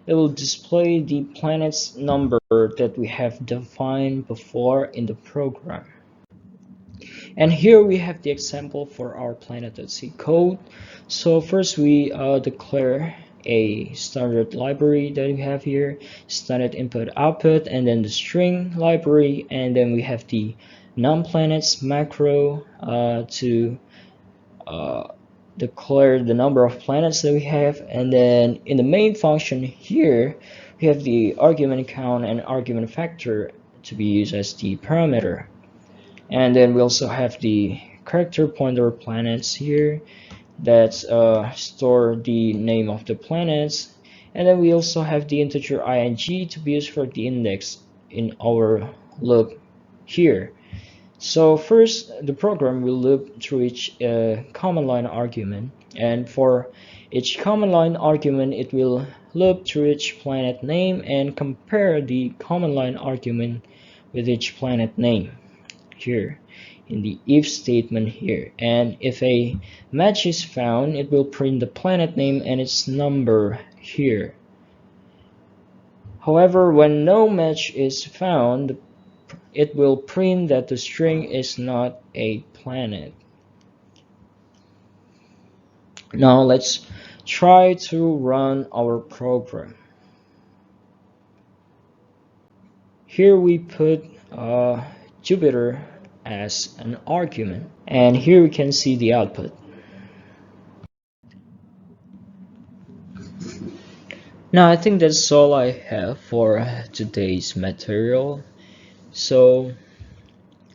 it will display the planet's number that we have defined before in the program. And here we have the example for our planet.c code. So first we declare a standard library that we have here, standard input output, and then the string library, and then we have the non-planets macro to declare the number of planets that we have. And then in the main function here we have the argument count and argument factor to be used as the parameter. And then we also have the character pointer planets here that store the name of the planets. And then we also have the integer ing to be used for the index in our loop here. So first, the program will loop through each command line argument, and for each command line argument it will loop through each planet name and compare the command line argument with each planet name here in the if statement here. And if a match is found, it will print the planet name and its number here. However, when no match is found, it will print that the string is not a planet. Now let's try to run our program. Here we put Jupiter as an argument, and here we can see the output. Now I think that's all I have for today's material. So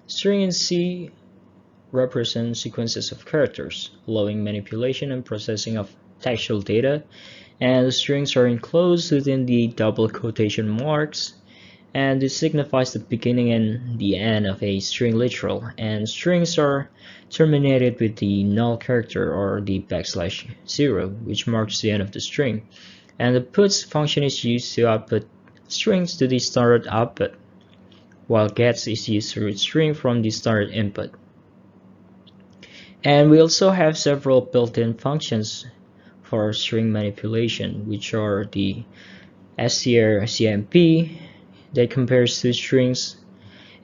string in C represent sequences of characters, allowing manipulation and processing of textual data, and the strings are enclosed within the double quotation marks, and this signifies the beginning and the end of a string literal, and strings are terminated with the null character or the \0, which marks the end of the string, and the puts function is used to output strings to the standard output, while gets is used to read string from the standard input. And we also have several built-in functions for string manipulation, which are the strcmp that compares two strings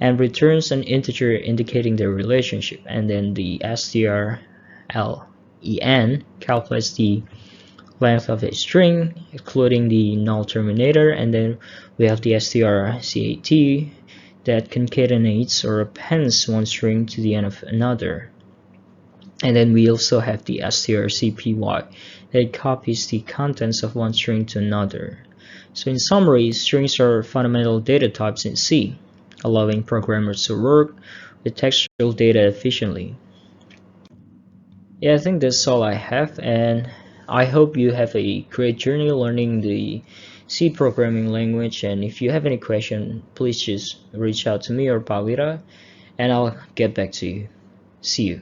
and returns an integer indicating their relationship, and then the strlen calculates the length of a string including the null terminator, and then we have the strcat that concatenates or appends one string to the end of another. And then we also have the strcpy that copies the contents of one string to another. So in summary, strings are fundamental data types in C, allowing programmers to work with textual data efficiently. Yeah, I think that's all I have, and I hope you have a great journey learning the C programming language. And if you have any question, please just reach out to me or Pavira, and I'll get back to you. See you.